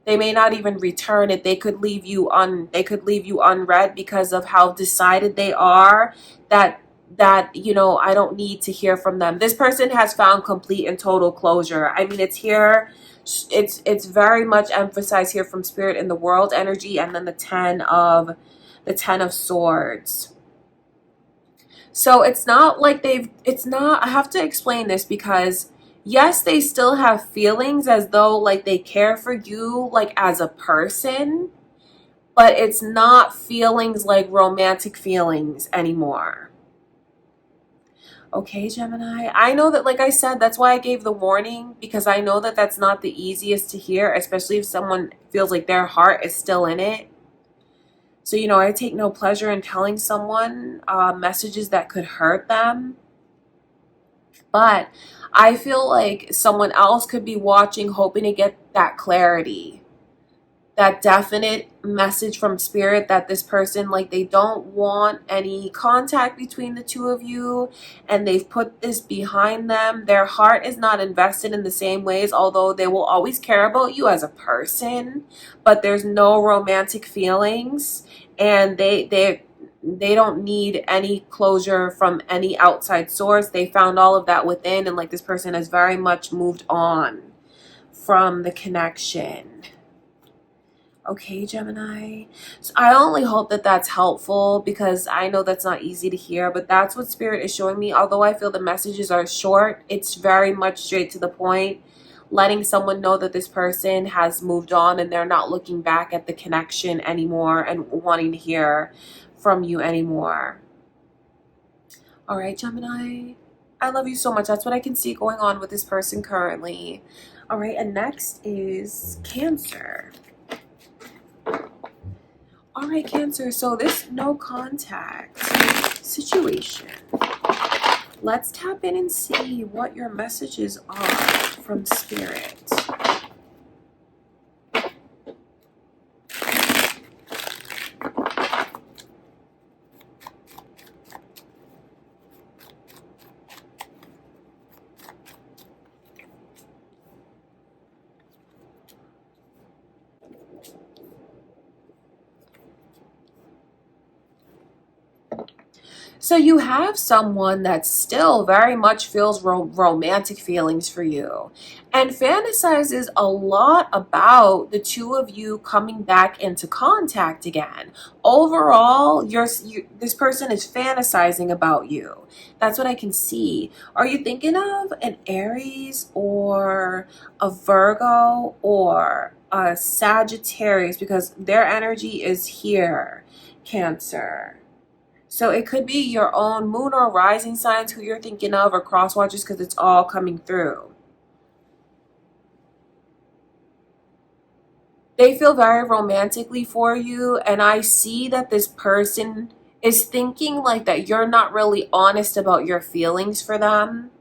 They may not even return it. They could leave you unread, because of how decided they are that you know, I don't need to hear from them. This person has found complete and total closure. I mean, it's here. It's very much emphasized here from spirit in the world energy, and then the 10 of swords. So it's not like I have to explain this, because yes, they still have feelings as though like they care for you like as a person, but it's not feelings like romantic feelings anymore. Okay, Gemini, I know that, like I said, that's why I gave the warning, because I know that that's not the easiest to hear, especially if someone feels like their heart is still in it. So, you know, I take no pleasure in telling someone messages that could hurt them. But I feel like someone else could be watching, hoping to get that clarity, that definite message from spirit that this person, like, they don't want any contact between the two of you, and they've put this behind them. Their heart is not invested in the same ways, although they will always care about you as a person, but there's no romantic feelings, and they don't need any closure from any outside source. They found all of that within, and like this person has very much moved on from the connection. Okay, Gemini. So I only hope that that's helpful, because I know that's not easy to hear, but that's what spirit is showing me. Although I feel the messages are short, it's very much straight to the point, letting someone know that this person has moved on and they're not looking back at the connection anymore and wanting to hear from you anymore. All right, Gemini. I love you so much. That's what I can see going on with this person currently. All right, and next is Cancer. All right, Cancer, so this no contact situation. Let's tap in and see what your messages are from spirit. So you have someone that still very much feels romantic feelings for you and fantasizes a lot about the two of you coming back into contact again. Overall, this person is fantasizing about you. That's what I can see. Are you thinking of an Aries or a Virgo or a Sagittarius? Because their energy is here, Cancer. So it could be your own moon or rising signs who you're thinking of, or cross watchers, because it's all coming through. They feel very romantically for you, and I see that this person is thinking like that you're not really honest about your feelings for them,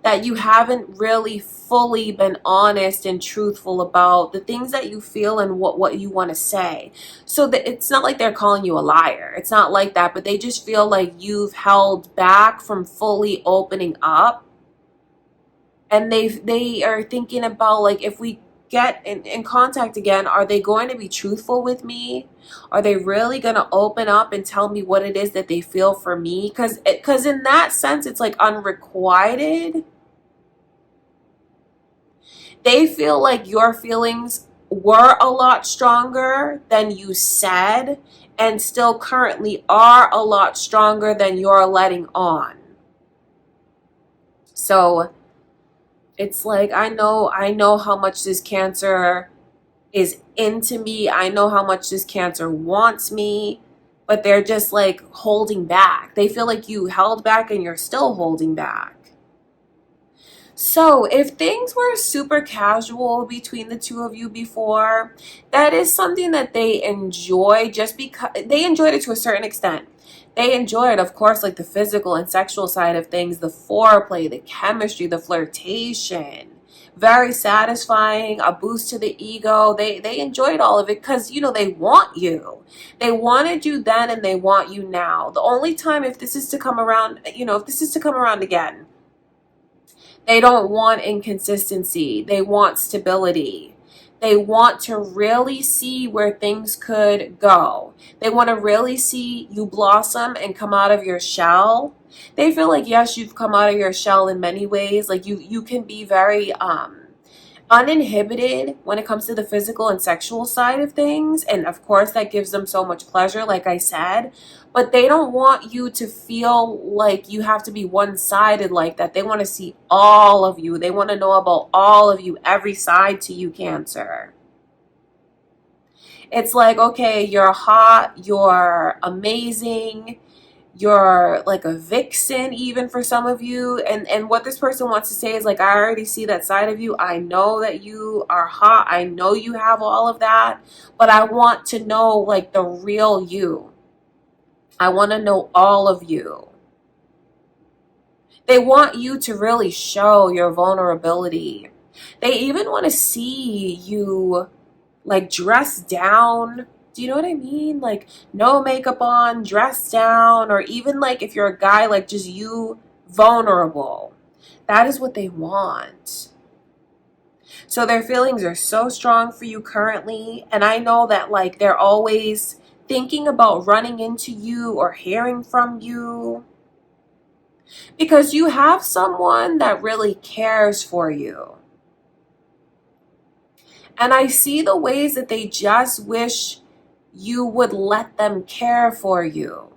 that you haven't really fully been honest and truthful about the things that you feel and what you want to say. So that it's not like they're calling you a liar. It's not like that, but they just feel like you've held back from fully opening up. And they are thinking about, like, if we get in contact again, are they going to be truthful with me? Are they really going to open up and tell me what it is that they feel for me? Because in that sense, it's like unrequited. They feel like your feelings were a lot stronger than you said, and still currently are a lot stronger than you're letting on. So it's like, I know how much this Cancer is into me. I know how much this Cancer wants me, but they're just like holding back. They feel like you held back and you're still holding back. So if things were super casual between the two of you before, that is something that they enjoy, just because they enjoyed it to a certain extent. They enjoyed, of course, like the physical and sexual side of things, the foreplay, the chemistry, the flirtation. Very satisfying, a boost to the ego. They enjoyed all of it because, they want you. They wanted you then and they want you now. The only time, if this is to come around, if this is to come around again, they don't want inconsistency. They want stability. They want to really see where things could go. They want to really see you blossom and come out of your shell. They feel like, yes, you've come out of your shell in many ways. Like you can be very uninhibited when it comes to the physical and sexual side of things. And of course, that gives them so much pleasure, like I said. But they don't want you to feel like you have to be one-sided like that. They want to see all of you. They want to know about all of you, every side to you, Cancer. It's like, okay, you're hot, you're amazing, you're like a vixen even for some of you, and what this person wants to say is like, I already see that side of you. I know that you are hot. I know you have all of that, but I want to know like the real you. I want to know all of you. They want you to really show your vulnerability. They even want to see you like dressed down. Do you know what I mean? Like no makeup on, dressed down, or even like if you're a guy, like just you vulnerable. That is what they want. So their feelings are so strong for you currently. And I know that like they're always thinking about running into you or hearing from you, because you have someone that really cares for you. And I see the ways that they just wish you would let them care for you.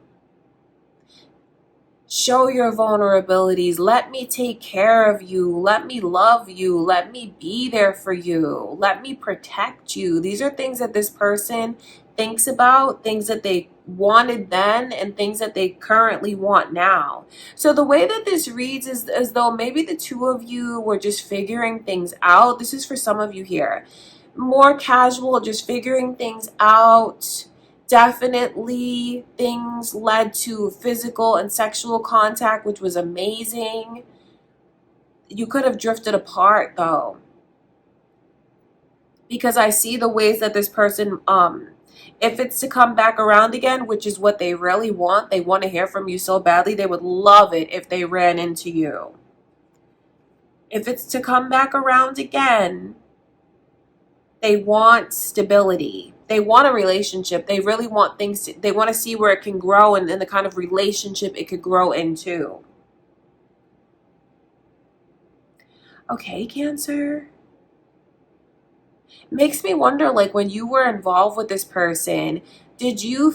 Show your vulnerabilities. Let me take care of you. Let me love you. Let me be there for you. Let me protect you. These are things that this person thinks about, things that they wanted then and things that they currently want now. So the way that this reads is as though maybe the two of you were just figuring things out. This is for some of you here. More casual, just figuring things out. Definitely things led to physical and sexual contact, which was amazing. You could have drifted apart though, because I see the ways that this person, if it's to come back around again, which is what they really want, they want to hear from you so badly, they would love it if they ran into you. If it's to come back around again, they want stability. They want a relationship. They really want things they want to see where it can grow and the kind of relationship it could grow into. Okay, Cancer. Makes me wonder, like, when you were involved with this person, did you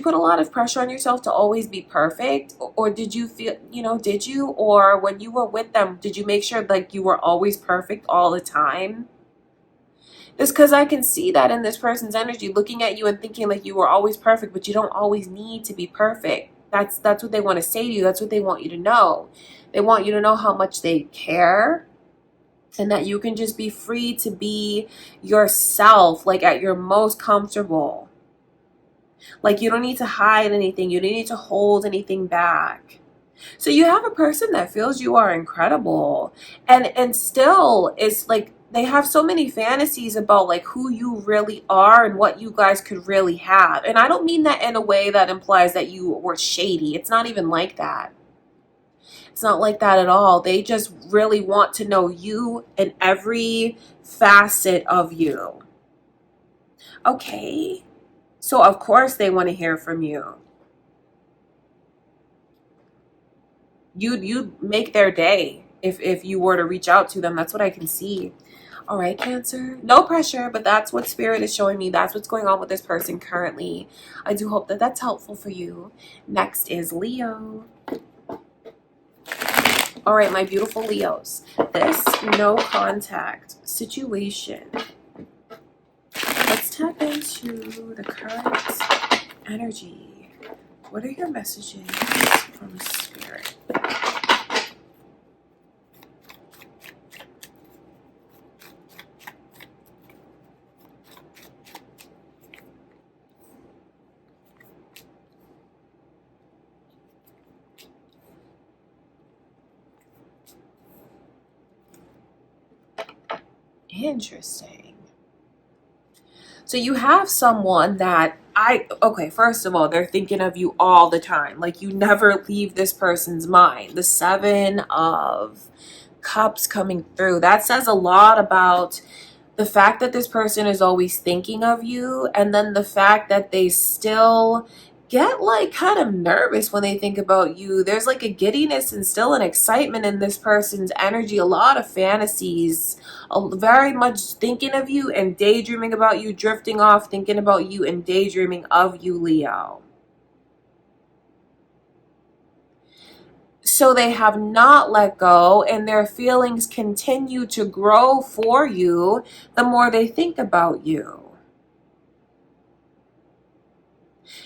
put a lot of pressure on yourself to always be perfect, or did you feel, did you, or when you were with them, did you make sure like you were always perfect all the time? Just because I can see that in this person's energy, looking at you and thinking like you were always perfect, but you don't always need to be perfect. That's what they want to say to you. That's what they want you to know. They want you to know how much they care, and that you can just be free to be yourself, like at your most comfortable. Like you don't need to hide anything. You don't need to hold anything back. So you have a person that feels you are incredible, and still is like they have so many fantasies about like who you really are and what you guys could really have. And I don't mean that in a way that implies that you were shady. It's not even like that. It's not like that at all. They just really want to know you and every facet of you. Okay. So of course they want to hear from you. You'd make their day if you were to reach out to them. That's what I can see. All right, Cancer. No pressure, but that's what Spirit is showing me. That's what's going on with this person currently. I do hope that that's helpful for you. Next is Leo. All right, my beautiful Leos. This no contact situation. Let's tap into the current energy. What are your messages from Spirit? Interesting. So you have someone that okay, first of all, they're thinking of you all the time. Like you never leave this person's mind. The 7 of Cups coming through. That says a lot about the fact that this person is always thinking of you, and then the fact that they still get like kind of nervous when they think about you. There's like a giddiness and still an excitement in this person's energy, a lot of fantasies, very much thinking of you and daydreaming about you, drifting off, thinking about you and daydreaming of you, Leo. So they have not let go, and their feelings continue to grow for you the more they think about you.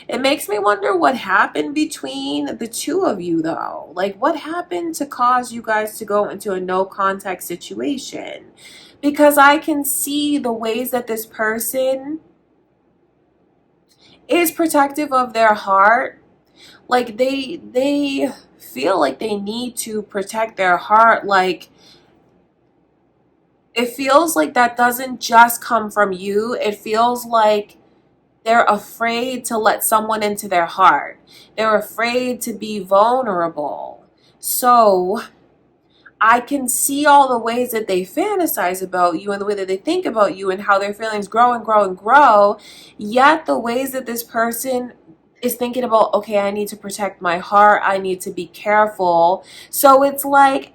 It makes me wonder what happened between the two of you, though. Like, what happened to cause you guys to go into a no contact situation? Because I can see the ways that this person is protective of their heart. Like, they feel like they need to protect their heart. Like, it feels like that doesn't just come from you. It feels like they're afraid to let someone into their heart. They're afraid to be vulnerable. So I can see all the ways that they fantasize about you and the way that they think about you and how their feelings grow and grow and grow. Yet the ways that this person is thinking about, okay, I need to protect my heart. I need to be careful. So it's like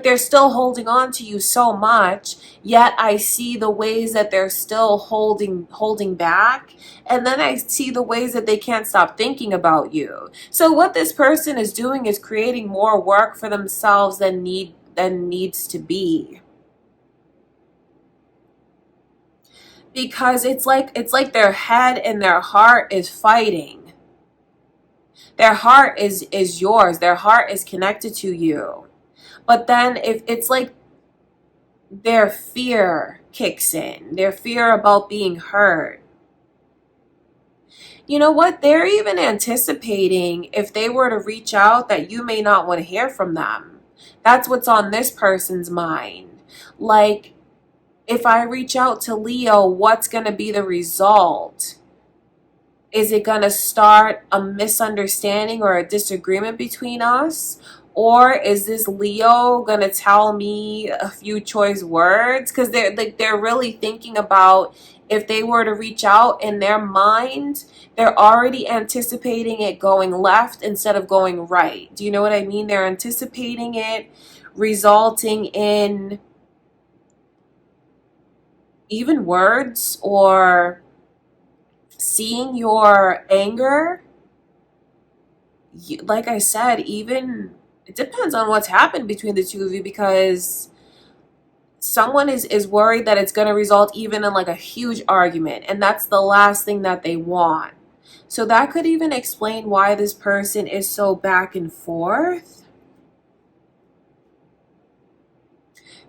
they're still holding on to you so much, yet I see the ways that they're still holding back, and then I see the ways that they can't stop thinking about you. So what this person is doing is creating more work for themselves than needs to be. Because it's like their head and their heart is fighting. Their heart is yours. Their heart is connected to you. But then if it's like their fear kicks in, their fear about being hurt. You know what? They're even anticipating if they were to reach out that you may not want to hear from them. That's what's on this person's mind. Like, if I reach out to Leo, what's going to be the result? Is it going to start a misunderstanding or a disagreement between us? Or is this Leo gonna tell me a few choice words? Because they're really thinking about if they were to reach out in their mind, they're already anticipating it going left instead of going right. Do you know what I mean? They're anticipating it resulting in even words or seeing your anger. Like I said, even it depends on what's happened between the two of you, because someone is worried that it's going to result even in like a huge argument, and that's the last thing that they want. So that could even explain why this person is so back and forth,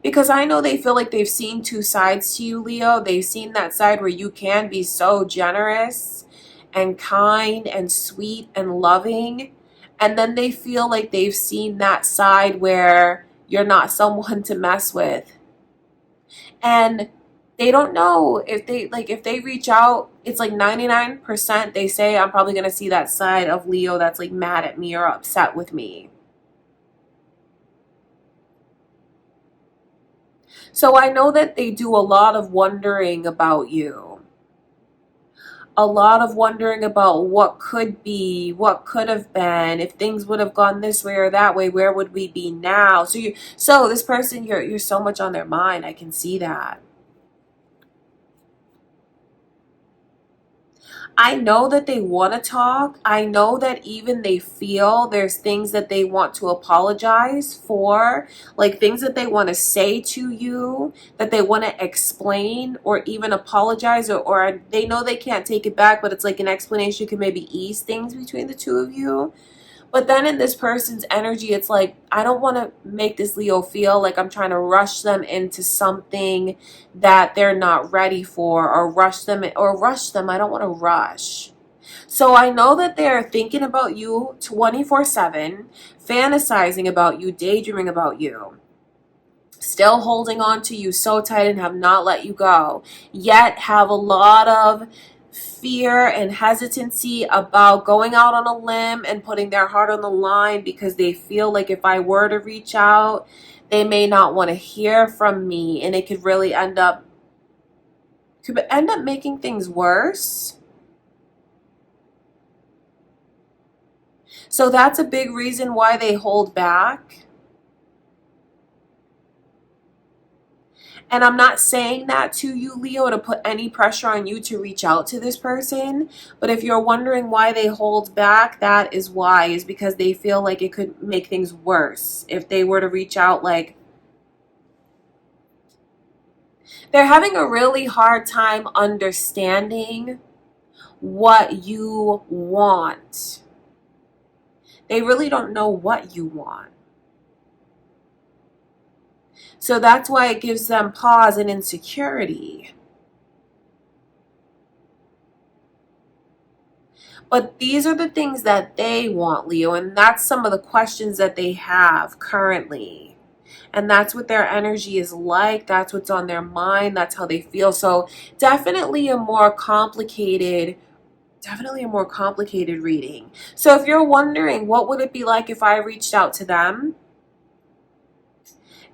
because I know they feel like they've seen two sides to you, Leo. They've seen that side where you can be so generous and kind and sweet and loving, and then they feel like they've seen that side where you're not someone to mess with. And they don't know if they reach out, it's like 99% they say I'm probably going to see that side of Leo that's like mad at me or upset with me. So I know that they do a lot of wondering about you. A lot of wondering about what could be, what could have been, if things would have gone this way or that way, where would we be now? So this person, you're so much on their mind. I can see that. I know that they want to talk. I know that even they feel there's things that they want to apologize for, like things that they want to say to you, that they want to explain or even apologize, or they know they can't take it back, but it's like an explanation could maybe ease things between the two of you. But then in this person's energy, it's like, I don't want to make this Leo feel like I'm trying to rush them into something that they're not ready for, or rush them. I don't want to rush. So I know that they're thinking about you 24/7, fantasizing about you, daydreaming about you, still holding on to you so tight and have not let you go, yet have a lot of fear and hesitancy about going out on a limb and putting their heart on the line, because they feel like if I were to reach out, they may not want to hear from me, and it could really end up making things worse. So that's a big reason why they hold back. And I'm not saying that to you, Leo, to put any pressure on you to reach out to this person. But if you're wondering why they hold back, that is why. Is because they feel like it could make things worse if they were to reach out. Like, they're having a really hard time understanding what you want. They really don't know what you want. So that's why it gives them pause and insecurity. But these are the things that they want, Leo, and that's some of the questions that they have currently. And that's what their energy is like. That's what's on their mind. That's how they feel. So definitely a more complicated reading. So if you're wondering, what would it be like if I reached out to them?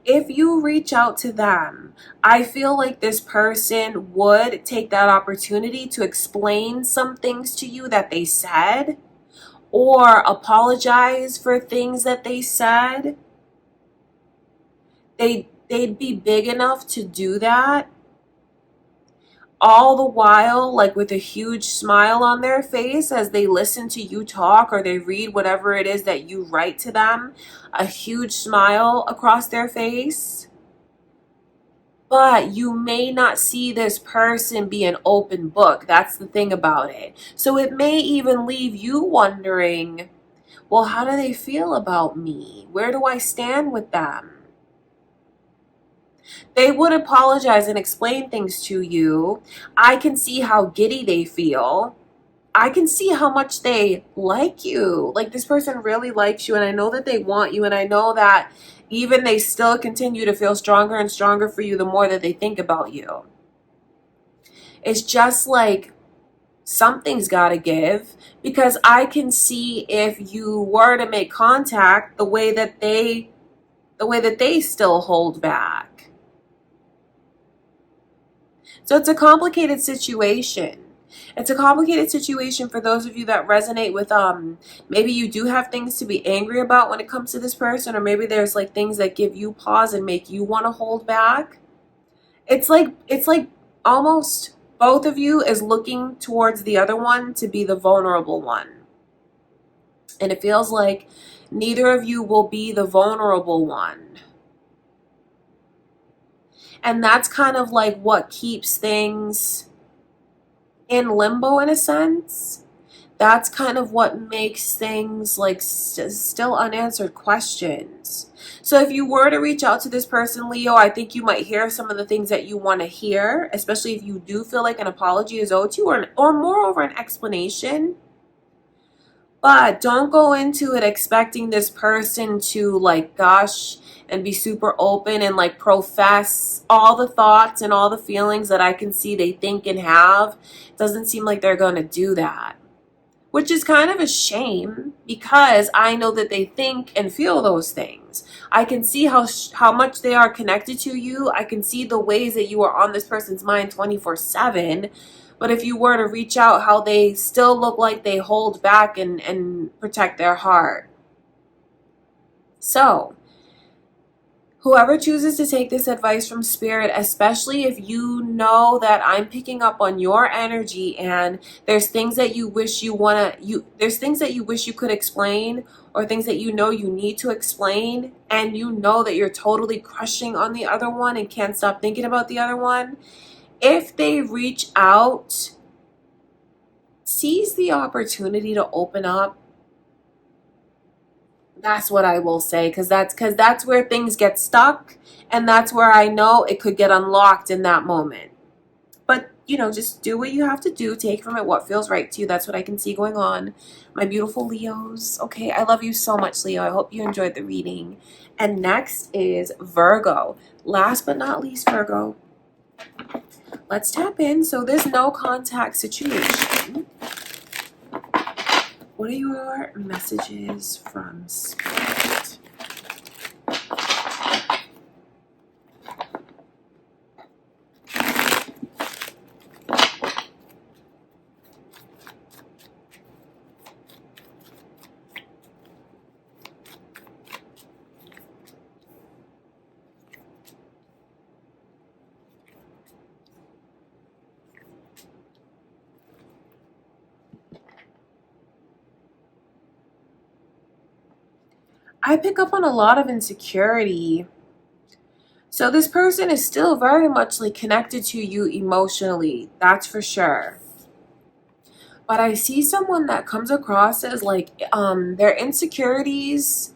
If you reach out to them, I feel like this person would take that opportunity to explain some things to you that they said, or apologize for things that they said. They'd be big enough to do that, all the while like with a huge smile on their face as they listen to you talk, or they read whatever it is that you write to them, a huge smile across their face. But you may not see this person be an open book. That's the thing about it. So it may even leave you wondering, well, how do they feel about me? Where do I stand with them? They would apologize and explain things to you. I can see how giddy they feel. I can see how much they like you. Like, this person really likes you, and I know that they want you, and I know that even they still continue to feel stronger and stronger for you the more that they think about you. It's just like something's got to give, because I can see if you were to make contact the way that they still hold back. So it's a complicated situation. It's a complicated situation for those of you that resonate with maybe you do have things to be angry about when it comes to this person, or maybe there's like things that give you pause and make you want to hold back. It's like almost both of you is looking towards the other one to be the vulnerable one. And it feels like neither of you will be the vulnerable one. And that's kind of like what keeps things in limbo in a sense. That's kind of what makes things like still unanswered questions. So if you were to reach out to this person, Leo, I think you might hear some of the things that you want to hear, especially if you do feel like an apology is owed to you, or moreover an explanation. But don't go into it expecting this person to like gush and be super open and like profess all the thoughts and all the feelings that I can see they think and have. It doesn't seem like they're going to do that, which is kind of a shame, because I know that they think and feel those things. I can see how much they are connected to you. I can see the ways that you are on this person's mind 24/7. But if you were to reach out, how they still look like they hold back and protect their heart. So whoever chooses to take this advice from Spirit, especially if you know that I'm picking up on your energy and there's things that you wish there's things that you wish you could explain, or things that you know you need to explain, and you know that you're totally crushing on the other one and can't stop thinking about the other one, if they reach out, seize the opportunity to open up. That's what I will say, because that's where things get stuck, and that's where I know it could get unlocked in that moment. But, just do what you have to do. Take from it what feels right to you. That's what I can see going on. My beautiful Leos. Okay, I love you so much, Leo. I hope you enjoyed the reading. And next is Virgo. Last but not least, Virgo. Let's tap in. So there's no contact situation. What are your messages from Spirit? I pick up on a lot of insecurity. So this person is still very much like connected to you emotionally. That's for sure. But I see someone that comes across as like their insecurities,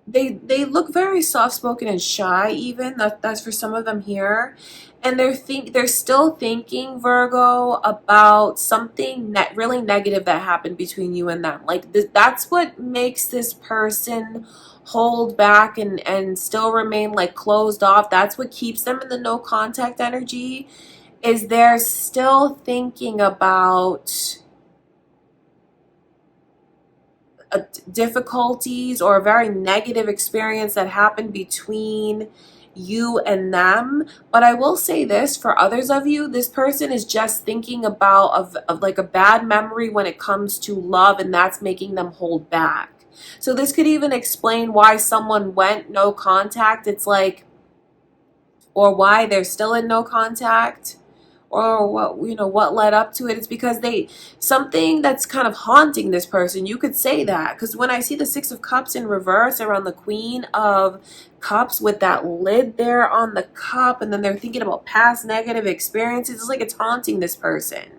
they look very soft-spoken and shy even. That's for some of them here. And they're still thinking, Virgo, about something really negative that happened between you and them. Like that's what makes this person hold back and still remain like closed off. That's what keeps them in the no contact energy, is they're still thinking about difficulties or a very negative experience that happened between you and them. But I will say this, for others of you, this person is just thinking about of like a bad memory when it comes to love, and that's making them hold back. So this could even explain why someone went no contact. It's like, or why they're still in no contact, or what led up to it. It's because something that's kind of haunting this person. You could say that, because when I see the Six of Cups in reverse around the Queen of Cups with that lid there on the cup, and then they're thinking about past negative experiences, it's like it's haunting this person.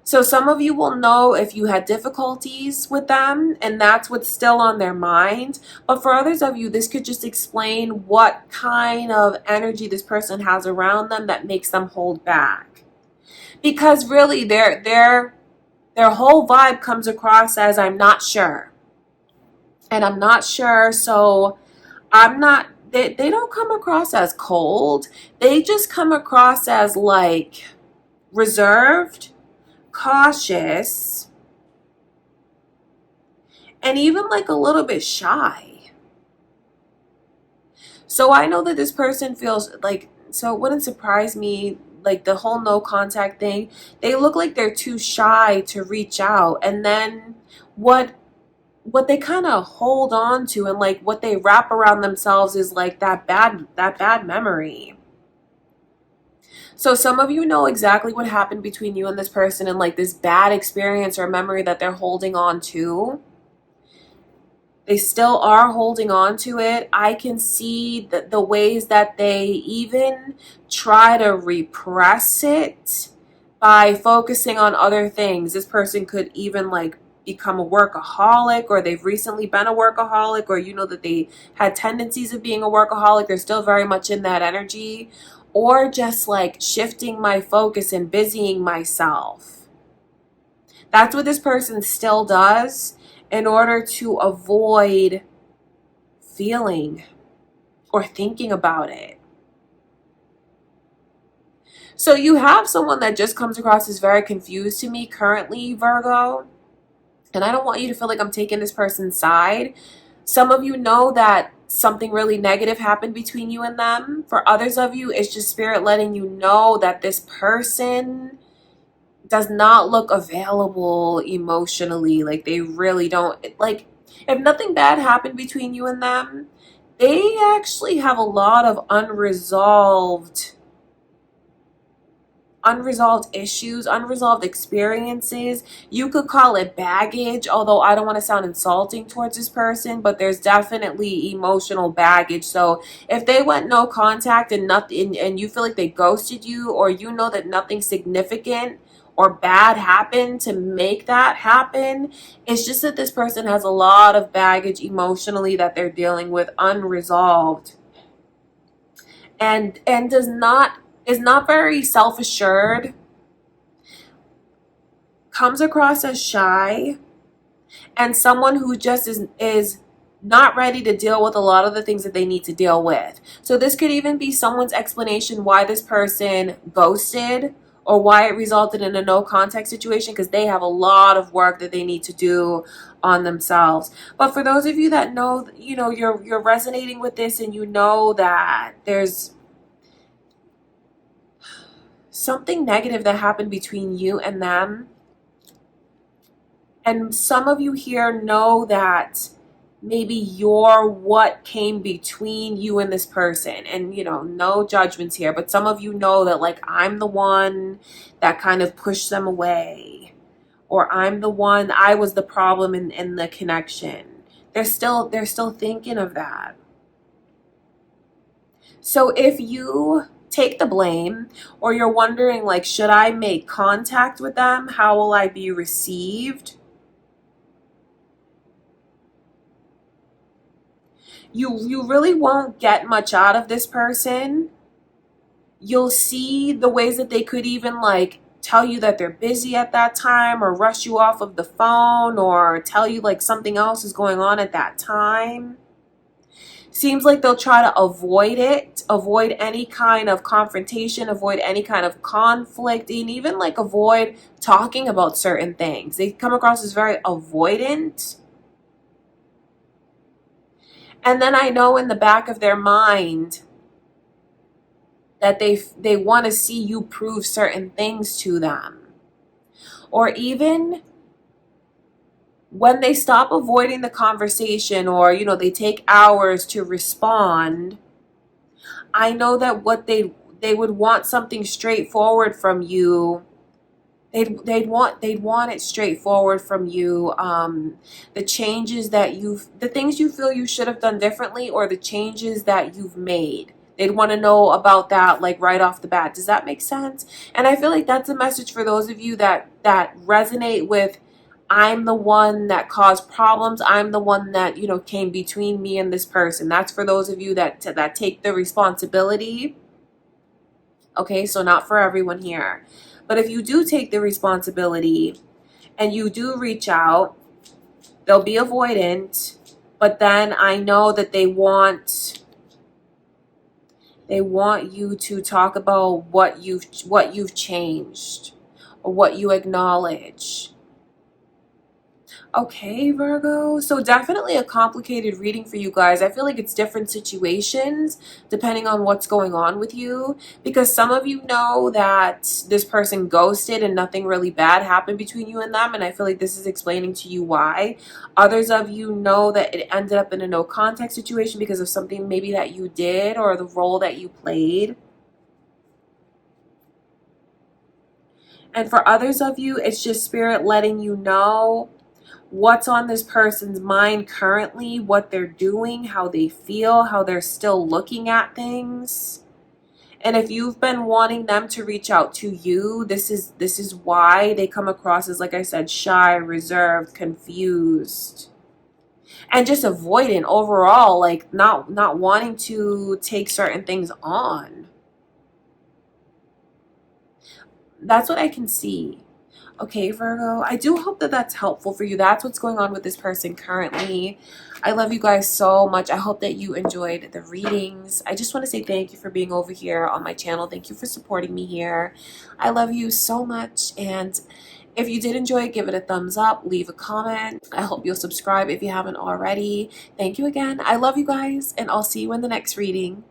So some of you will know if you had difficulties with them, and that's what's still on their mind. But for others of you, this could just explain what kind of energy this person has around them that makes them hold back. Because really, their whole vibe comes across as, I'm not sure. And I'm not sure, so I'm not, they don't come across as cold. They just come across as like reserved, cautious, and even like a little bit shy. So I know that this person feels like, so it wouldn't surprise me, like the whole no contact thing, they look like they're too shy to reach out. And then what they kind of hold on to and like what they wrap around themselves is like that bad memory. So some of you know exactly what happened between you and this person, and like this bad experience or memory that they're holding on to. They still are holding on to it. I can see the ways that they even try to repress it by focusing on other things. This person could even like become a workaholic, or they've recently been a workaholic, or you know that they had tendencies of being a workaholic. They're still very much in that energy, or just like shifting my focus and busying myself. That's what this person still does in order to avoid feeling or thinking about it. So you have someone that just comes across as very confused to me currently, Virgo. And I don't want you to feel like I'm taking this person's side. Some of you know that something really negative happened between you and them. For others of you, it's just spirit letting you know that this person does not look available emotionally. Like they really don't. Like if nothing bad happened between you and them, they actually have a lot of unresolved issues, unresolved experiences. You could call it baggage, although I don't want to sound insulting towards this person, but there's definitely emotional baggage. So if they went no contact and nothing, and you feel like they ghosted you, or you know that nothing significant or bad happened to make that happen, it's just that this person has a lot of baggage emotionally that they're dealing with unresolved, and is not very self-assured, comes across as shy, and someone who just is not ready to deal with a lot of the things that they need to deal with. So this could even be someone's explanation why this person ghosted, or why it resulted in a no contact situation, because they have a lot of work that they need to do on themselves. But for those of you that know, you know, you're resonating with this, and you know that there's something negative that happened between you and them. And some of you here know that maybe you're what came between you and this person. And, you know, no judgments here, but some of you know that like I'm the one that kind of pushed them away, or I was the problem in the connection. They're still thinking of that. So if you take the blame, or you're wondering like, should I make contact with them? How will I be received? You really won't get much out of this person. You'll see the ways that they could even like tell you that they're busy at that time, or rush you off of the phone, or tell you like something else is going on at that time. Seems like they'll try to avoid any kind of confrontation, avoid any kind of conflict, and even like avoid talking about certain things. They come across as very avoidant. And then I know in the back of their mind that they want to see you prove certain things to them. Or even when they stop avoiding the conversation, or, you know, they take hours to respond, I know that what they would want something straightforward from you. They'd want it straightforward from you. The changes that the things you feel you should have done differently, or the changes that you've made. They'd want to know about that like right off the bat. Does that make sense? And I feel like that's a message for those of you that resonate with, I'm the one that caused problems. I'm the one that, you know, came between me and this person. That's for those of you that take the responsibility. Okay, so not for everyone here. But if you do take the responsibility and you do reach out, they'll be avoidant, but then I know that they want you to talk about what you've changed, what you acknowledge. Okay, Virgo. So definitely a complicated reading for you guys. I feel like it's different situations depending on what's going on with you, because some of you know that this person ghosted and nothing really bad happened between you and them, and I feel like this is explaining to you why. Others of you know that it ended up in a no contact situation because of something maybe that you did or the role that you played. And for others of you, it's just spirit letting you know what's on this person's mind currently, what they're doing, how they feel, how they're still looking at things. And if you've been wanting them to reach out to you, this is why they come across as, like I said, shy, reserved, confused, and just avoidant overall, like not wanting to take certain things on. That's what I can see. Okay, Virgo, I do hope that that's helpful for you. That's what's going on with this person currently. I love you guys so much. I hope that you enjoyed the readings. I just want to say thank you for being over here on my channel. Thank you for supporting me here. I love you so much. And if you did enjoy it, give it a thumbs up, leave a comment. I hope you'll subscribe if you haven't already. Thank you again. I love you guys, and I'll see you in the next reading.